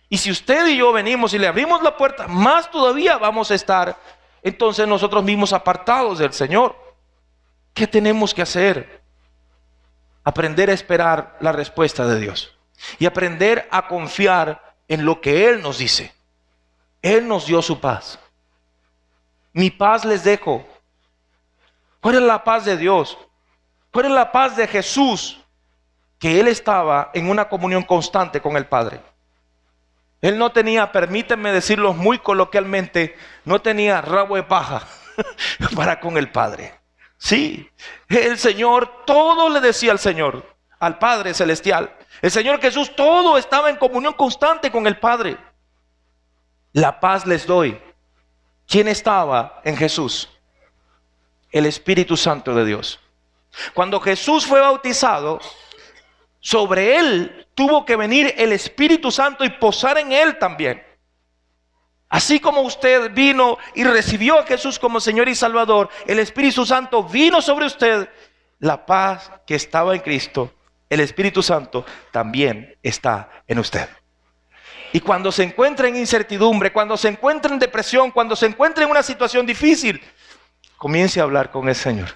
[SPEAKER 1] Y si usted y yo venimos y le abrimos la puerta, más todavía vamos a estar entonces nosotros mismos apartados del Señor. ¿Qué tenemos que hacer? Aprender a esperar la respuesta de Dios y aprender a confiar en lo que Él nos dice. Él nos dio su paz. Mi paz les dejo. ¿Cuál es la paz de Dios? ¿Cuál es la paz de Jesús? Que Él estaba en una comunión constante con el Padre. Él no tenía, permítanme decirlo muy coloquialmente, no tenía rabo de paja para con el Padre. Sí, el Señor, todo le decía al Señor, al Padre Celestial. El Señor Jesús, todo estaba en comunión constante con el Padre. La paz les doy. ¿Quién estaba en Jesús? El Espíritu Santo de Dios. Cuando Jesús fue bautizado, sobre Él tuvo que venir el Espíritu Santo y posar en Él también. Así como usted vino y recibió a Jesús como Señor y Salvador, el Espíritu Santo vino sobre usted. La paz que estaba en Cristo, el Espíritu Santo también está en usted. Y cuando se encuentra en incertidumbre, cuando se encuentra en depresión, cuando se encuentra en una situación difícil, comience a hablar con el Señor.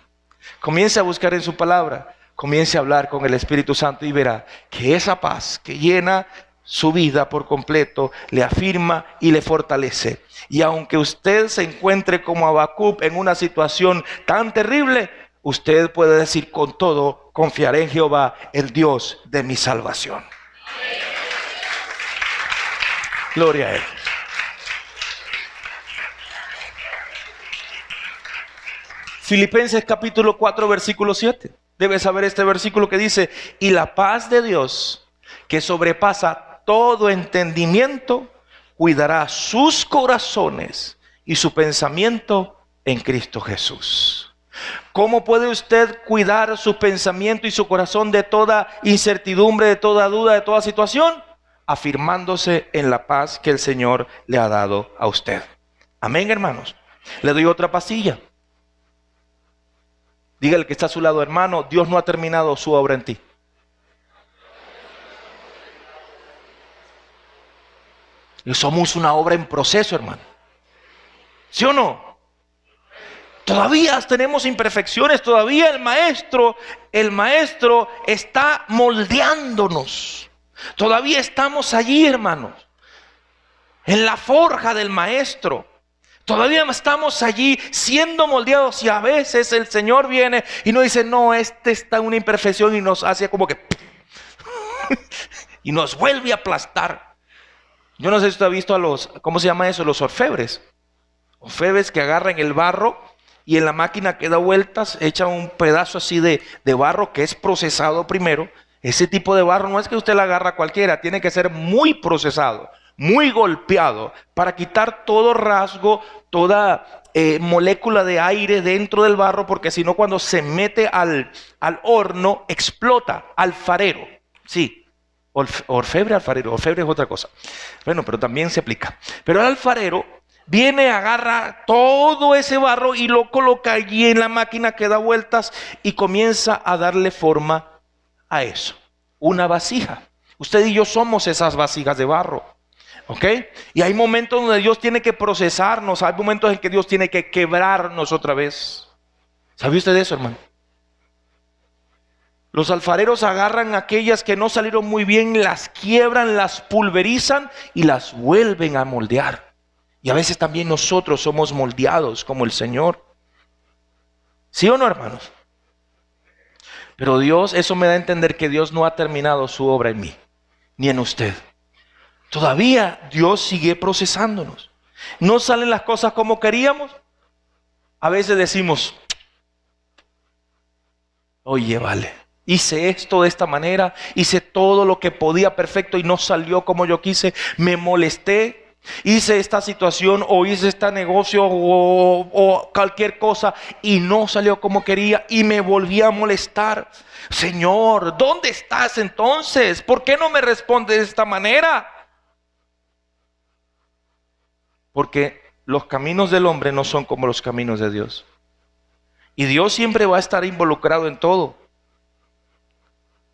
[SPEAKER 1] Comience a buscar en su palabra. Comience a hablar con el Espíritu Santo y verá que esa paz que llena su vida por completo, le afirma y le fortalece. Y aunque usted se encuentre como Habacuc en una situación tan terrible, usted puede decir con todo: confiaré en Jehová, el Dios de mi salvación. Gloria a Él. Filipenses capítulo 4 versículo 7. Debe saber este versículo que dice: y la paz de Dios, que sobrepasa todo entendimiento, cuidará sus corazones y su pensamiento en Cristo Jesús. ¿Cómo puede usted cuidar su pensamiento y su corazón de toda incertidumbre, de toda duda, de toda situación? Afirmándose en la paz que el Señor le ha dado a usted. Amén, hermanos. Le doy otra pastilla. Dígale que está a su lado: hermano, Dios no ha terminado su obra en ti. Y somos una obra en proceso, hermano. ¿Sí o no? Todavía tenemos imperfecciones, todavía el maestro está moldeándonos. Todavía estamos allí, hermanos, en la forja del maestro. Todavía estamos allí siendo moldeados, y a veces el Señor viene y nos dice: no, este está en una imperfección, y nos hace como que y nos vuelve a aplastar. Yo no sé si usted ha visto a los, ¿cómo se llama eso? Los orfebres. Orfebres que agarran el barro y en la máquina que da vueltas echan un pedazo así de barro que es procesado primero. Ese tipo de barro no es que usted la agarra cualquiera, tiene que ser muy procesado, muy golpeado, para quitar todo rasgo, toda molécula de aire dentro del barro, porque si no, cuando se mete al horno explota. Alfarero, sí. Orfebre, alfarero. Orfebre es otra cosa. Bueno, pero también se aplica. Pero el alfarero viene, agarra todo ese barro y lo coloca allí en la máquina que da vueltas y comienza a darle forma a eso. Una vasija. Usted y yo somos esas vasijas de barro. ¿Ok? Y hay momentos donde Dios tiene que procesarnos. Hay momentos en que Dios tiene que quebrarnos otra vez. ¿Sabe usted de eso, hermano? Los alfareros agarran aquellas que no salieron muy bien, las quiebran, las pulverizan y las vuelven a moldear. Y a veces también nosotros somos moldeados como el Señor. ¿Sí o no, hermanos? Pero Dios, eso me da a entender que Dios no ha terminado su obra en mí, ni en usted. Todavía Dios sigue procesándonos. No salen las cosas como queríamos. A veces decimos: oye, vale, hice esto de esta manera, hice todo lo que podía perfecto y no salió como yo quise, me molesté, hice esta situación o hice este negocio o cualquier cosa y no salió como quería y me volví a molestar. Señor, ¿dónde estás entonces? ¿Por qué no me respondes de esta manera? Porque los caminos del hombre no son como los caminos de Dios. Y Dios siempre va a estar involucrado en todo.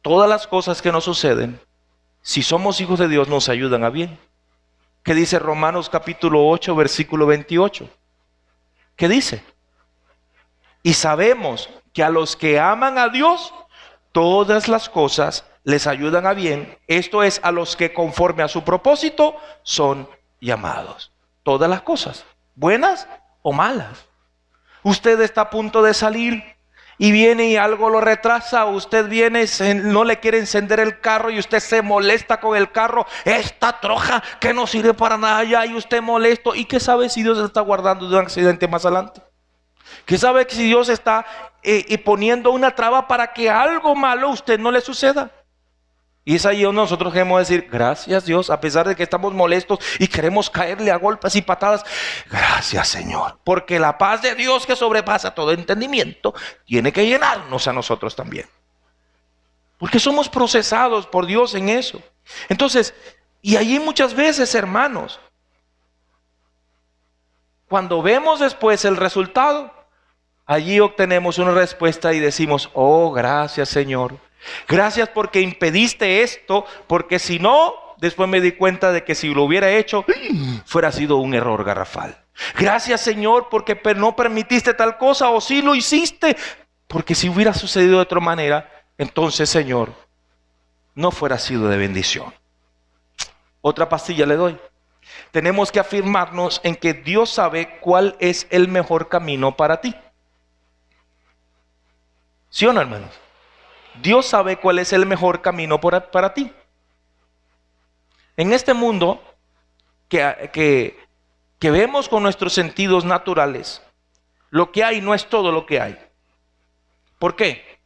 [SPEAKER 1] Todas las cosas que nos suceden, si somos hijos de Dios, nos ayudan a bien. que dice Romanos capítulo 8, versículo 28. ¿Qué dice? Y sabemos que a los que aman a Dios, todas las cosas les ayudan a bien. Esto es, a los que conforme a su propósito son llamados. Todas las cosas, buenas o malas. Usted está a punto de salir y viene y algo lo retrasa. Usted viene, no le quiere encender el carro y usted se molesta con el carro. Esta troja que no sirve para nada ya, y usted molesto. ¿Y qué sabe si Dios está guardando de un accidente más adelante? ¿Qué sabe si Dios está poniendo una traba para que algo malo a usted no le suceda? Y es ahí donde nosotros queremos decir, gracias Dios, a pesar de que estamos molestos y queremos caerle a golpes y patadas. Gracias Señor, porque la paz de Dios que sobrepasa todo entendimiento tiene que llenarnos a nosotros también. Porque somos procesados por Dios en eso. Entonces, y allí muchas veces, hermanos, cuando vemos después el resultado, allí obtenemos una respuesta y decimos, oh, gracias Señor. Gracias porque impediste esto, porque si no, después me di cuenta de que si lo hubiera hecho, fuera sido un error garrafal. Gracias Señor porque no permitiste tal cosa, o si lo hiciste, porque si hubiera sucedido de otra manera, entonces Señor, no fuera sido de bendición. Otra pastilla le doy. Tenemos que afirmarnos en que Dios sabe cuál es el mejor camino para ti. ¿Sí o no, hermanos? Dios sabe cuál es el mejor camino para ti. En este mundo que vemos con nuestros sentidos naturales, lo que hay no es todo lo que hay. ¿Por qué?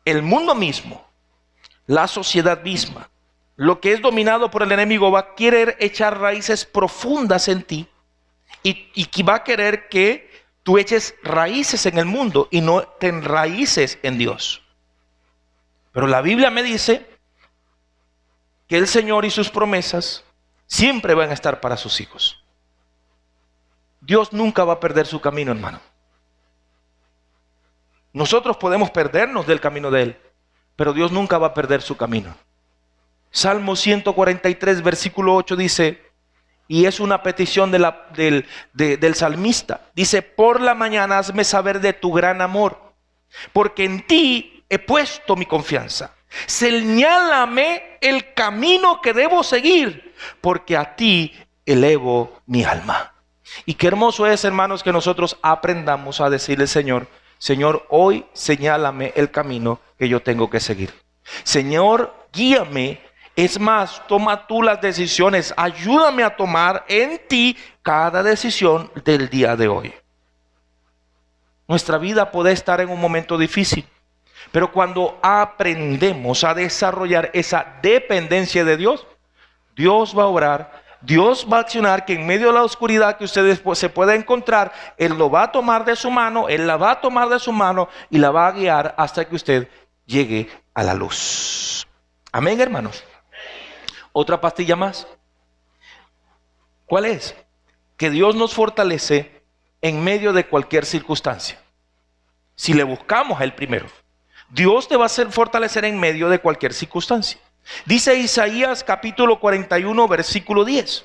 [SPEAKER 1] El mundo mismo, la sociedad misma, lo que es dominado por el enemigo va a querer echar raíces profundas en ti y va a querer que tú eches raíces en el mundo y no te enraíces en Dios. Pero la Biblia me dice que el Señor y sus promesas siempre van a estar para sus hijos. Dios nunca va a perder su camino, hermano. Nosotros podemos perdernos del camino de Él, pero Dios nunca va a perder su camino. Salmo 143, versículo 8 dice, y es una petición del salmista. Dice, por la mañana hazme saber de tu gran amor, porque en ti he puesto mi confianza. Señálame el camino que debo seguir, porque a ti elevo mi alma. Y qué hermoso es, hermanos, que nosotros aprendamos a decirle al Señor, Señor, hoy señálame el camino que yo tengo que seguir. Señor, guíame. Es más, toma tú las decisiones. Ayúdame a tomar en ti cada decisión del día de hoy. Nuestra vida puede estar en un momento difícil, pero cuando aprendemos a desarrollar esa dependencia de Dios, Dios va a obrar, Dios va a accionar, que en medio de la oscuridad que usted después se pueda encontrar, Él lo va a tomar de su mano, Él la va a tomar de su mano y la va a guiar hasta que usted llegue a la luz. Amén, hermanos. Otra pastilla más. ¿Cuál es? Que Dios nos fortalece en medio de cualquier circunstancia. Si le buscamos a Él primero, Dios te va a hacer fortalecer en medio de cualquier circunstancia. Dice Isaías capítulo 41, versículo 10.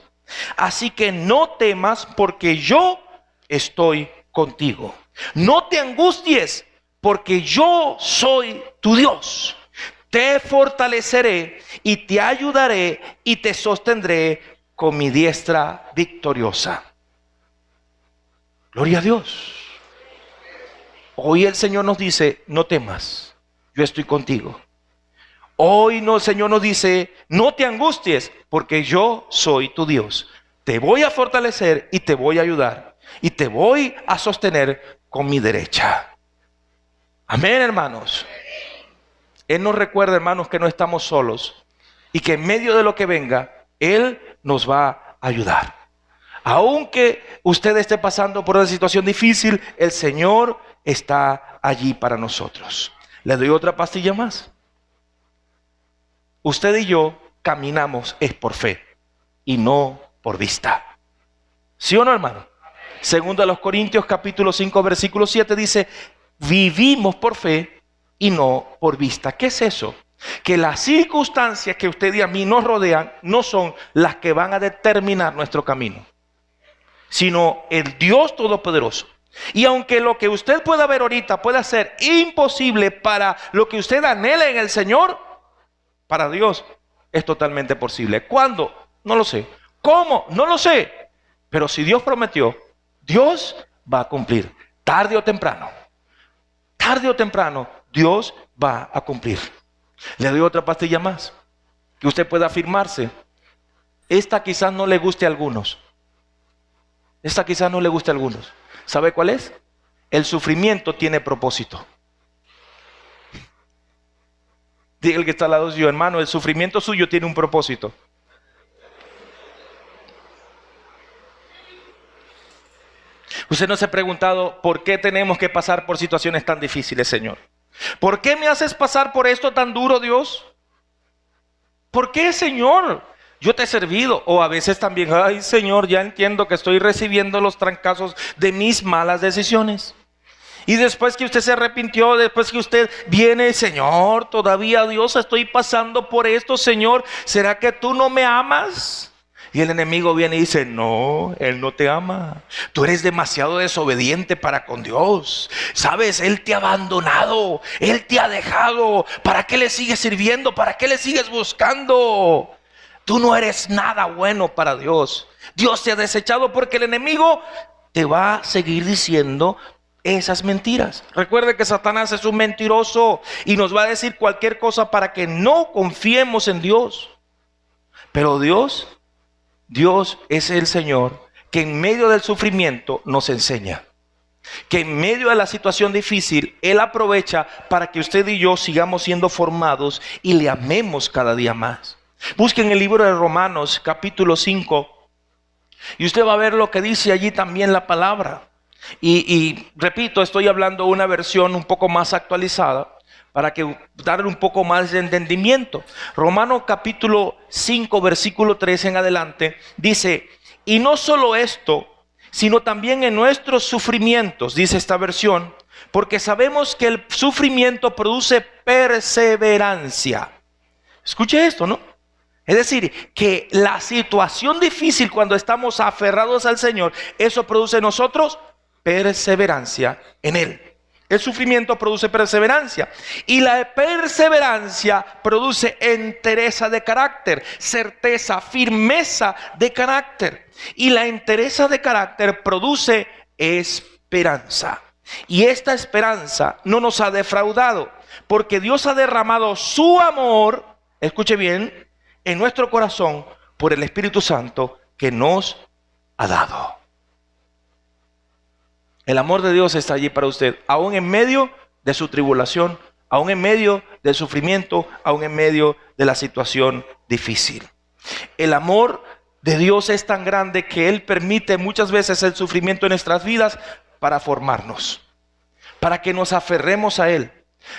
[SPEAKER 1] Así que no temas, porque yo estoy contigo. No te angusties, porque yo soy tu Dios. Te fortaleceré y te ayudaré y te sostendré con mi diestra victoriosa. Gloria a Dios. Hoy el Señor nos dice, no temas, yo estoy contigo. Hoy no, el Señor nos dice, no te angusties, porque yo soy tu Dios. Te voy a fortalecer y te voy a ayudar y te voy a sostener con mi derecha. Amén, hermanos. Él nos recuerda, hermanos, que no estamos solos y que en medio de lo que venga, Él nos va a ayudar. Aunque usted esté pasando por una situación difícil, el Señor está allí para nosotros. Le doy otra pastilla más. Usted y yo caminamos es por fe y no por vista. ¿Sí o no, hermano? Segundo a los Corintios capítulo 5 versículo 7 dice, vivimos por fe y no por vista. ¿Qué es eso? que las circunstancias que usted y a mí nos rodean no son las que van a determinar nuestro camino, sino el Dios Todopoderoso. Y aunque lo que usted pueda ver ahorita pueda ser imposible para lo que usted anhela en el Señor, para Dios es totalmente posible. ¿Cuándo? No lo sé. ¿Cómo? No lo sé. Pero si Dios prometió, Dios va a cumplir. Tarde o temprano, Dios va a cumplir. Le doy otra pastilla más, que usted pueda afirmarse. Esta quizás no le guste a algunos. ¿Sabe cuál es? El sufrimiento tiene propósito. Diga el que está al lado suyo, hermano, el sufrimiento suyo tiene un propósito. Usted no se ha preguntado por qué tenemos que pasar por situaciones tan difíciles, Señor. ¿Por qué me haces pasar por esto tan duro, Dios? ¿Por qué, Señor? Yo te he servido. O a veces también, ay, Señor, ya entiendo que estoy recibiendo los trancazos de mis malas decisiones. Y después que usted se arrepintió, después que usted viene, Señor, todavía, Dios, estoy pasando por esto, Señor. ¿Será que tú no me amas? Y el enemigo viene y dice, no, Él no te ama. Tú eres demasiado desobediente para con Dios. Sabes, Él te ha abandonado, Él te ha dejado. ¿Para qué le sigues sirviendo? ¿Para qué le sigues buscando? Tú no eres nada bueno para Dios. Dios te ha desechado porque el enemigo te va a seguir diciendo esas mentiras. Recuerde que Satanás es un mentiroso y nos va a decir cualquier cosa para que no confiemos en Dios. Pero Dios es el Señor que en medio del sufrimiento nos enseña. Que en medio de la situación difícil, Él aprovecha para que usted y yo sigamos siendo formados y le amemos cada día más. Busquen el libro de Romanos, capítulo 5, y usted va a ver lo que dice allí también la palabra. Y repito, estoy hablando una versión un poco más actualizada, para que darle un poco más de entendimiento. Romanos capítulo 5, versículo 3 en adelante, dice, y no solo esto, sino también en nuestros sufrimientos, dice esta versión, porque sabemos que el sufrimiento produce perseverancia. Escuche esto, ¿no? Es decir, que la situación difícil cuando estamos aferrados al Señor, eso produce en nosotros perseverancia en Él. El sufrimiento produce perseverancia y la perseverancia produce entereza de carácter, certeza, firmeza de carácter. Y la entereza de carácter produce esperanza. Y esta esperanza no nos ha defraudado, porque Dios ha derramado su amor, escuche bien, en nuestro corazón por el Espíritu Santo que nos ha dado. El amor de Dios está allí para usted, aún en medio de su tribulación, aún en medio del sufrimiento, aún en medio de la situación difícil. El amor de Dios es tan grande que Él permite muchas veces el sufrimiento en nuestras vidas para formarnos, para que nos aferremos a Él.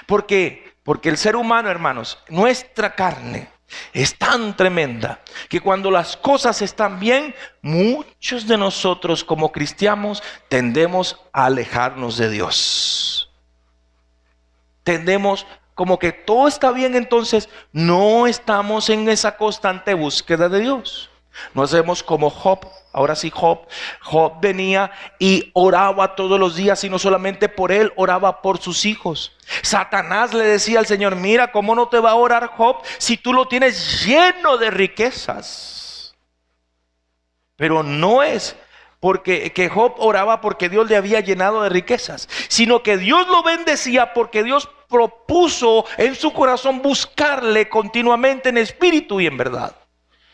[SPEAKER 1] ¿Por qué? Porque el ser humano, hermanos, nuestra carne es tan tremenda que cuando las cosas están bien, muchos de nosotros como cristianos tendemos a alejarnos de Dios. Tendemos como que todo está bien, entonces no estamos en esa constante búsqueda de Dios. No hacemos como Job. Ahora sí, Job venía y oraba todos los días, y no solamente por él, oraba por sus hijos. Satanás le decía al Señor, mira, ¿cómo no te va a orar Job si tú lo tienes lleno de riquezas? Pero no es porque que Job oraba porque Dios le había llenado de riquezas, sino que Dios lo bendecía porque Dios propuso en su corazón buscarle continuamente en espíritu y en verdad.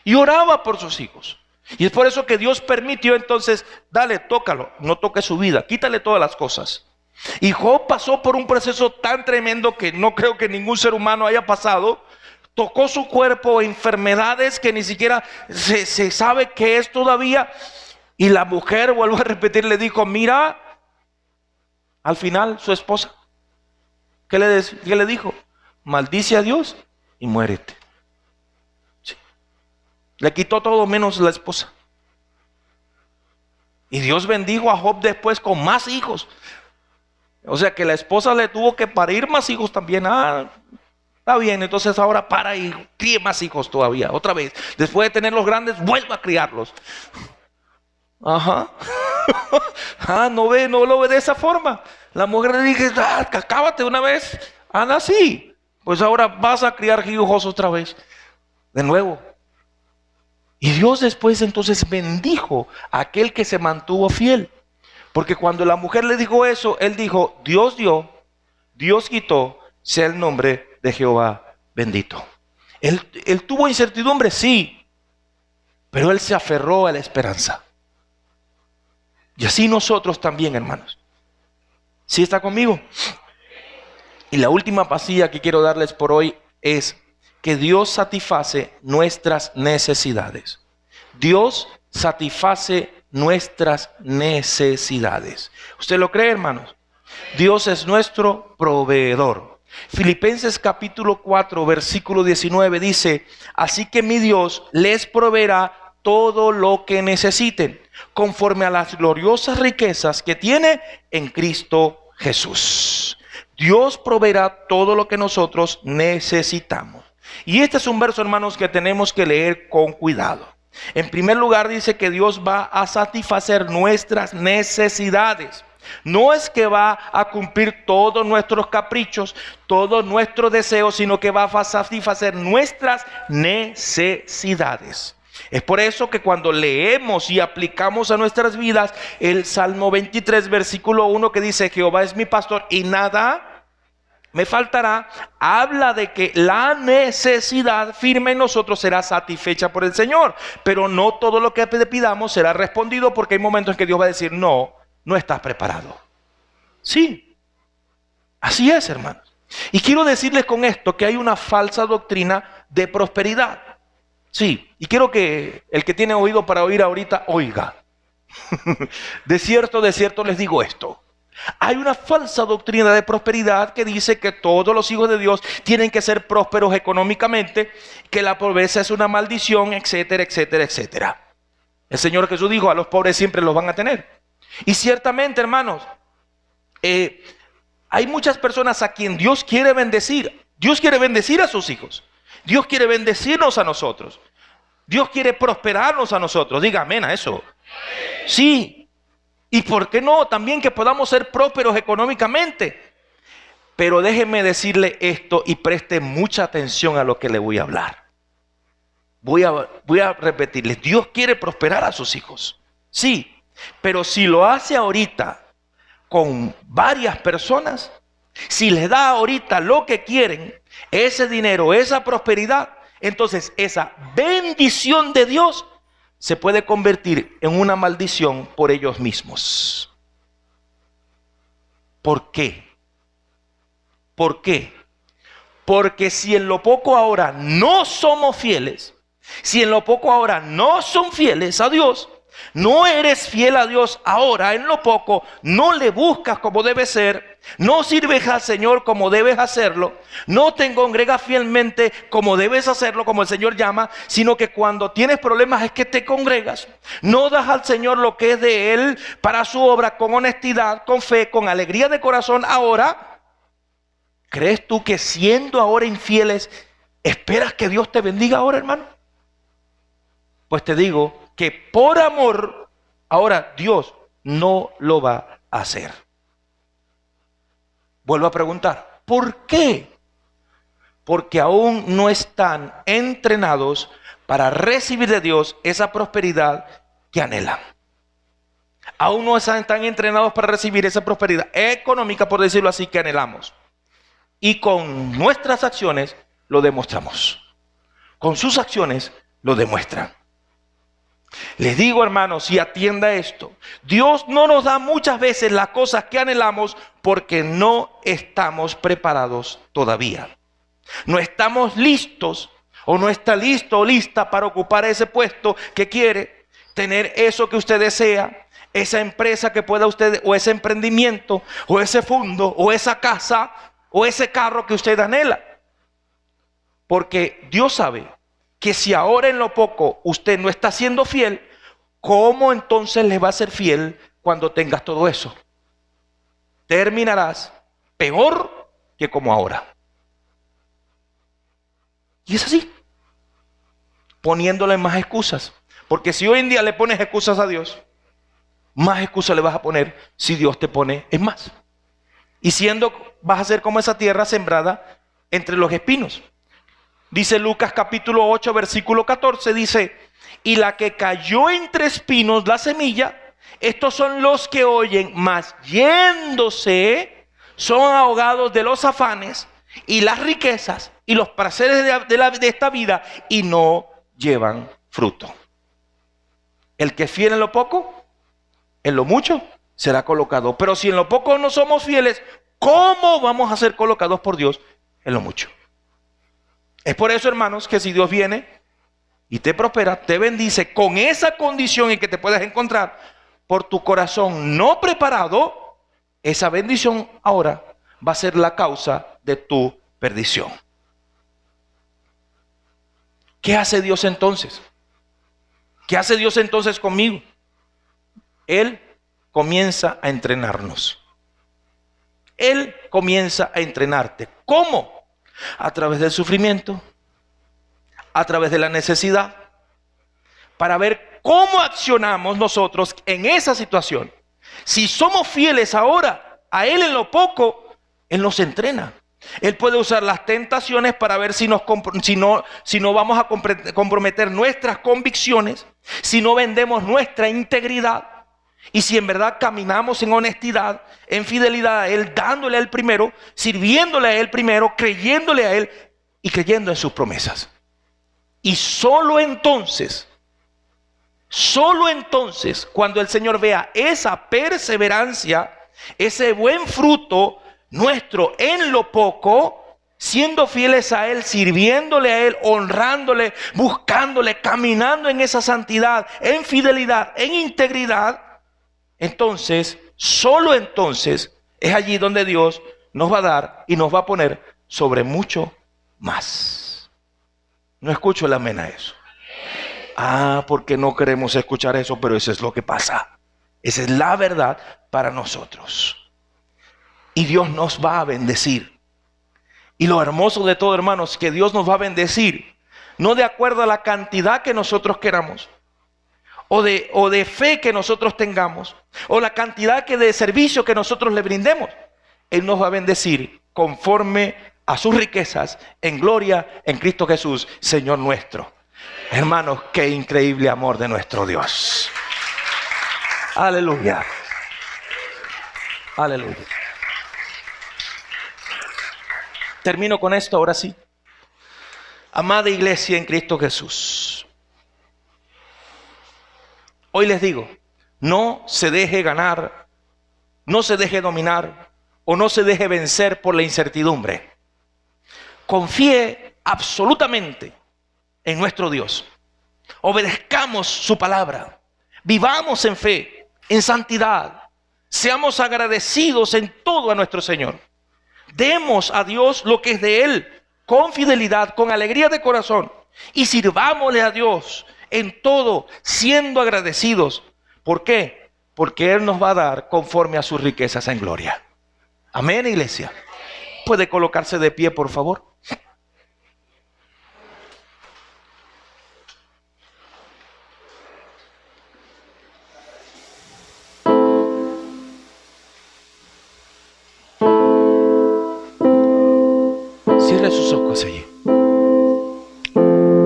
[SPEAKER 1] Y oraba por sus hijos. Y es por eso que Dios permitió entonces, dale, tócalo, no toque su vida, quítale todas las cosas. Y Job pasó por un proceso tan tremendo que no creo que ningún ser humano haya pasado. Tocó su cuerpo, enfermedades que ni siquiera se sabe qué es todavía. Y la mujer, vuelvo a repetir, le dijo, mira, al final su esposa, ¿qué le dijo? Maldice a Dios y muérete. Le quitó todo menos la esposa. Y Dios bendijo a Job después con más hijos. O sea que la esposa le tuvo que parir más hijos también. Está bien, entonces ahora para y críe más hijos todavía, otra vez. Después de tener los grandes, vuelva a criarlos. Ajá. No ve, no lo ve de esa forma. La mujer le dice, acábate una vez. Anda así. Pues ahora vas a criar hijos otra vez. De nuevo. Y Dios después entonces bendijo a aquel que se mantuvo fiel. Porque cuando la mujer le dijo eso, él dijo, Dios dio, Dios quitó, sea el nombre de Jehová bendito. Él tuvo incertidumbre, sí, pero él se aferró a la esperanza. Y así nosotros también, hermanos. ¿Sí está conmigo? Y la última pasilla que quiero darles por hoy es que Dios satisface nuestras necesidades. Dios satisface nuestras necesidades. ¿Usted lo cree, hermanos? Dios es nuestro proveedor. Filipenses capítulo 4, versículo 19 dice, así que mi Dios les proveerá todo lo que necesiten, conforme a las gloriosas riquezas que tiene en Cristo Jesús. Dios proveerá todo lo que nosotros necesitamos. Y este es un verso, hermanos, que tenemos que leer con cuidado. En primer lugar dice que Dios va a satisfacer nuestras necesidades. No es que va a cumplir todos nuestros caprichos, todos nuestros deseos, sino que va a satisfacer nuestras necesidades. Es por eso que cuando leemos y aplicamos a nuestras vidas el Salmo 23, versículo 1, que dice, Jehová es mi pastor y nada me faltará, habla de que la necesidad firme en nosotros será satisfecha por el Señor. Pero no todo lo que le pidamos será respondido, porque hay momentos en que Dios va a decir, no estás preparado. Sí, así es, hermanos. Y quiero decirles con esto que hay una falsa doctrina de prosperidad. Sí, y quiero que el que tiene oído para oír ahorita, oiga. De cierto les digo esto. Hay una falsa doctrina de prosperidad que dice que todos los hijos de Dios tienen que ser prósperos económicamente, que la pobreza es una maldición, etcétera, etcétera, etcétera. El Señor Jesús dijo, a los pobres siempre los van a tener. Y ciertamente, hermanos, hay muchas personas a quien Dios quiere bendecir. Dios quiere bendecir a sus hijos. Dios quiere bendecirnos a nosotros. Dios quiere prosperarnos a nosotros. Diga amén a eso. Sí. Y por qué no, también que podamos ser prósperos económicamente. Pero déjeme decirle esto y preste mucha atención a lo que le voy a hablar. Voy a repetirles, Dios quiere prosperar a sus hijos. Sí, pero si lo hace ahorita con varias personas, si les da ahorita lo que quieren, ese dinero, esa prosperidad, entonces esa bendición de Dios se puede convertir en una maldición por ellos mismos. ¿Por qué? ¿Por qué? Porque si en lo poco ahora no somos fieles, si en lo poco ahora no son fieles a Dios, no eres fiel a Dios ahora en lo poco, no le buscas como debe ser, no sirves al Señor como debes hacerlo, no te congregas fielmente como debes hacerlo, como el Señor llama, sino que cuando tienes problemas es que te congregas, no das al Señor lo que es de Él para su obra con honestidad, con fe, con alegría de corazón ahora. ¿Crees tú que siendo ahora infieles esperas que Dios te bendiga ahora, hermano? Pues te digo que por amor, ahora Dios no lo va a hacer. Vuelvo a preguntar, ¿por qué? Porque aún no están entrenados para recibir de Dios esa prosperidad que anhelan. Aún no están entrenados para recibir esa prosperidad económica, por decirlo así, que anhelamos. Y con nuestras acciones lo demostramos. Con sus acciones lo demuestran. Les digo, hermanos, y atienda esto, Dios no nos da muchas veces las cosas que anhelamos porque no estamos preparados todavía. No estamos listos o no está listo o lista para ocupar ese puesto que quiere, tener eso que usted desea, esa empresa que pueda usted, o ese emprendimiento, o ese fondo, o esa casa, o ese carro que usted anhela. Porque Dios sabe que si ahora en lo poco usted no está siendo fiel, ¿cómo entonces le va a ser fiel cuando tengas todo eso? Terminarás peor que como ahora. Y es así, poniéndole más excusas. Porque si hoy en día le pones excusas a Dios, más excusas le vas a poner si Dios te pone en más. Y vas a ser como esa tierra sembrada entre los espinos. Dice Lucas capítulo 8, versículo 14, dice: y la que cayó entre espinos, la semilla, estos son los que oyen, mas yéndose, son ahogados de los afanes y las riquezas y los placeres de esta vida, y no llevan fruto. El que es fiel en lo poco, en lo mucho será colocado. Pero si en lo poco no somos fieles, ¿cómo vamos a ser colocados por Dios en lo mucho? Es por eso, hermanos, que si Dios viene y te prospera, te bendice con esa condición en que te puedes encontrar, por tu corazón no preparado, esa bendición ahora va a ser la causa de tu perdición. ¿Qué hace Dios entonces? ¿Qué hace Dios entonces conmigo? Él comienza a entrenarnos. Él comienza a entrenarte. ¿Cómo? A través del sufrimiento, a través de la necesidad, para ver cómo accionamos nosotros en esa situación. Si somos fieles ahora a Él en lo poco, Él nos entrena. Él puede usar las tentaciones para ver si no vamos a comprometer nuestras convicciones, si no vendemos nuestra integridad, y si en verdad caminamos en honestidad, en fidelidad a Él, dándole a Él primero, sirviéndole a Él primero, creyéndole a Él y creyendo en sus promesas. Y solo entonces, cuando el Señor vea esa perseverancia, ese buen fruto nuestro en lo poco, siendo fieles a Él, sirviéndole a Él, honrándole, buscándole, caminando en esa santidad, en fidelidad, en integridad, entonces, solo entonces, es allí donde Dios nos va a dar y nos va a poner sobre mucho más. No escucho el amén a eso. Porque no queremos escuchar eso, pero eso es lo que pasa. Esa es la verdad para nosotros. Y Dios nos va a bendecir. Y lo hermoso de todo, hermanos, que Dios nos va a bendecir, no de acuerdo a la cantidad que nosotros queramos, o de fe que nosotros tengamos, o la cantidad de servicio que nosotros le brindemos. Él nos va a bendecir conforme a sus riquezas en gloria en Cristo Jesús, Señor nuestro. Hermanos, qué increíble amor de nuestro Dios. Aleluya. Aleluya. Termino con esto ahora sí. Amada iglesia en Cristo Jesús, hoy les digo, no se deje ganar, no se deje dominar o no se deje vencer por la incertidumbre. Confíe absolutamente en nuestro Dios. Obedezcamos su palabra. Vivamos en fe, en santidad. Seamos agradecidos en todo a nuestro Señor. Demos a Dios lo que es de Él, con fidelidad, con alegría de corazón. Y sirvámosle a Dios en todo, siendo agradecidos. ¿Por qué? Porque Él nos va a dar conforme a sus riquezas en gloria. Amén, iglesia. ¿Puede colocarse de pie, por favor? Cierre sus ojos allí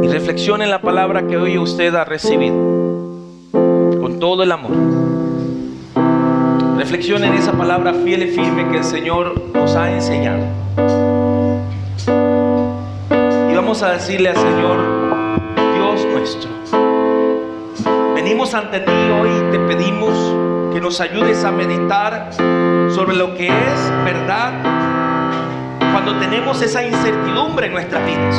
[SPEAKER 1] y reflexione en la palabra que hoy usted ha recibido con todo el amor. Reflexione en esa palabra fiel y firme que el Señor nos ha enseñado. Y vamos a decirle al Señor: Dios nuestro, venimos ante ti hoy y te pedimos que nos ayudes a meditar sobre lo que es verdad cuando tenemos esa incertidumbre en nuestras vidas.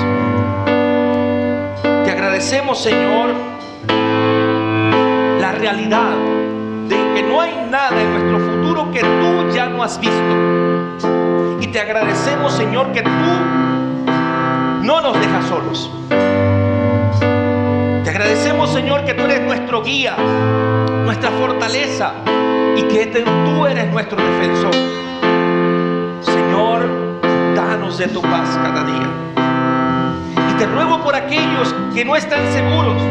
[SPEAKER 1] Te agradecemos, Señor, la realidad de que no hay nada en nuestro futuro que tú ya no has visto. Y te agradecemos, Señor, que tú no nos dejas solos. Te agradecemos, Señor, que tú eres nuestro guía, nuestra fortaleza, y que tú eres nuestro defensor. Señor, danos de tu paz cada día. Y Y te ruego por aquellos que no están seguros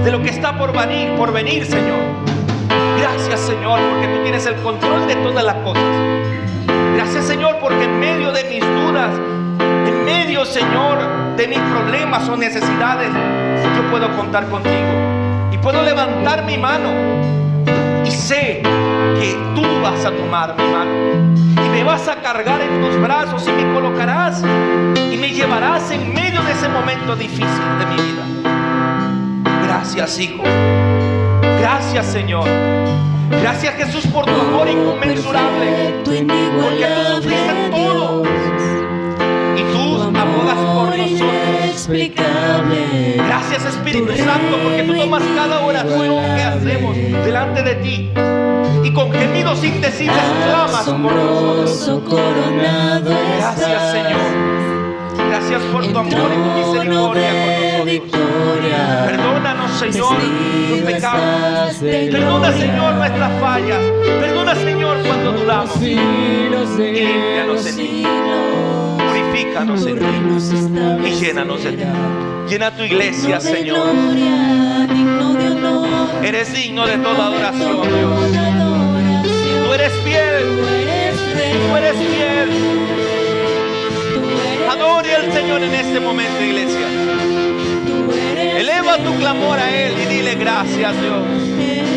[SPEAKER 1] de lo que está por venir, Señor. Gracias, Señor, porque tú tienes el control de todas las cosas. Gracias, Señor, porque en medio de mis dudas, en medio, Señor, de mis problemas o necesidades, yo puedo contar contigo. Y puedo levantar mi mano y sé que tú vas a tomar mi mano y me vas a cargar en tus brazos y me colocarás y me llevarás en medio de ese momento difícil de mi vida. Gracias, Hijo. Gracias, Señor. Gracias, Jesús, por tu amor inconmensurable, porque tú sufriste todo y tú abogas por nosotros. Gracias, Espíritu Santo, porque tú tomas cada oración que hacemos delante de ti y con gemidos indecibles clamas por nosotros. Gracias, Señor. Gracias por tu amor y tu misericordia con nosotros. Perdónanos, Señor, los pecados. Perdona, Señor, nuestras fallas. Perdona, Señor, cuando dudamos. Y límpianos en ti. Purifícanos en ti. Y llénanos de ti. Llena tu iglesia, Señor. Eres digno de toda adoración, Dios. Tú eres fiel. Tú eres fiel. Adore al Señor en este momento, iglesia. Eleva tu clamor a Él y dile gracias, Dios.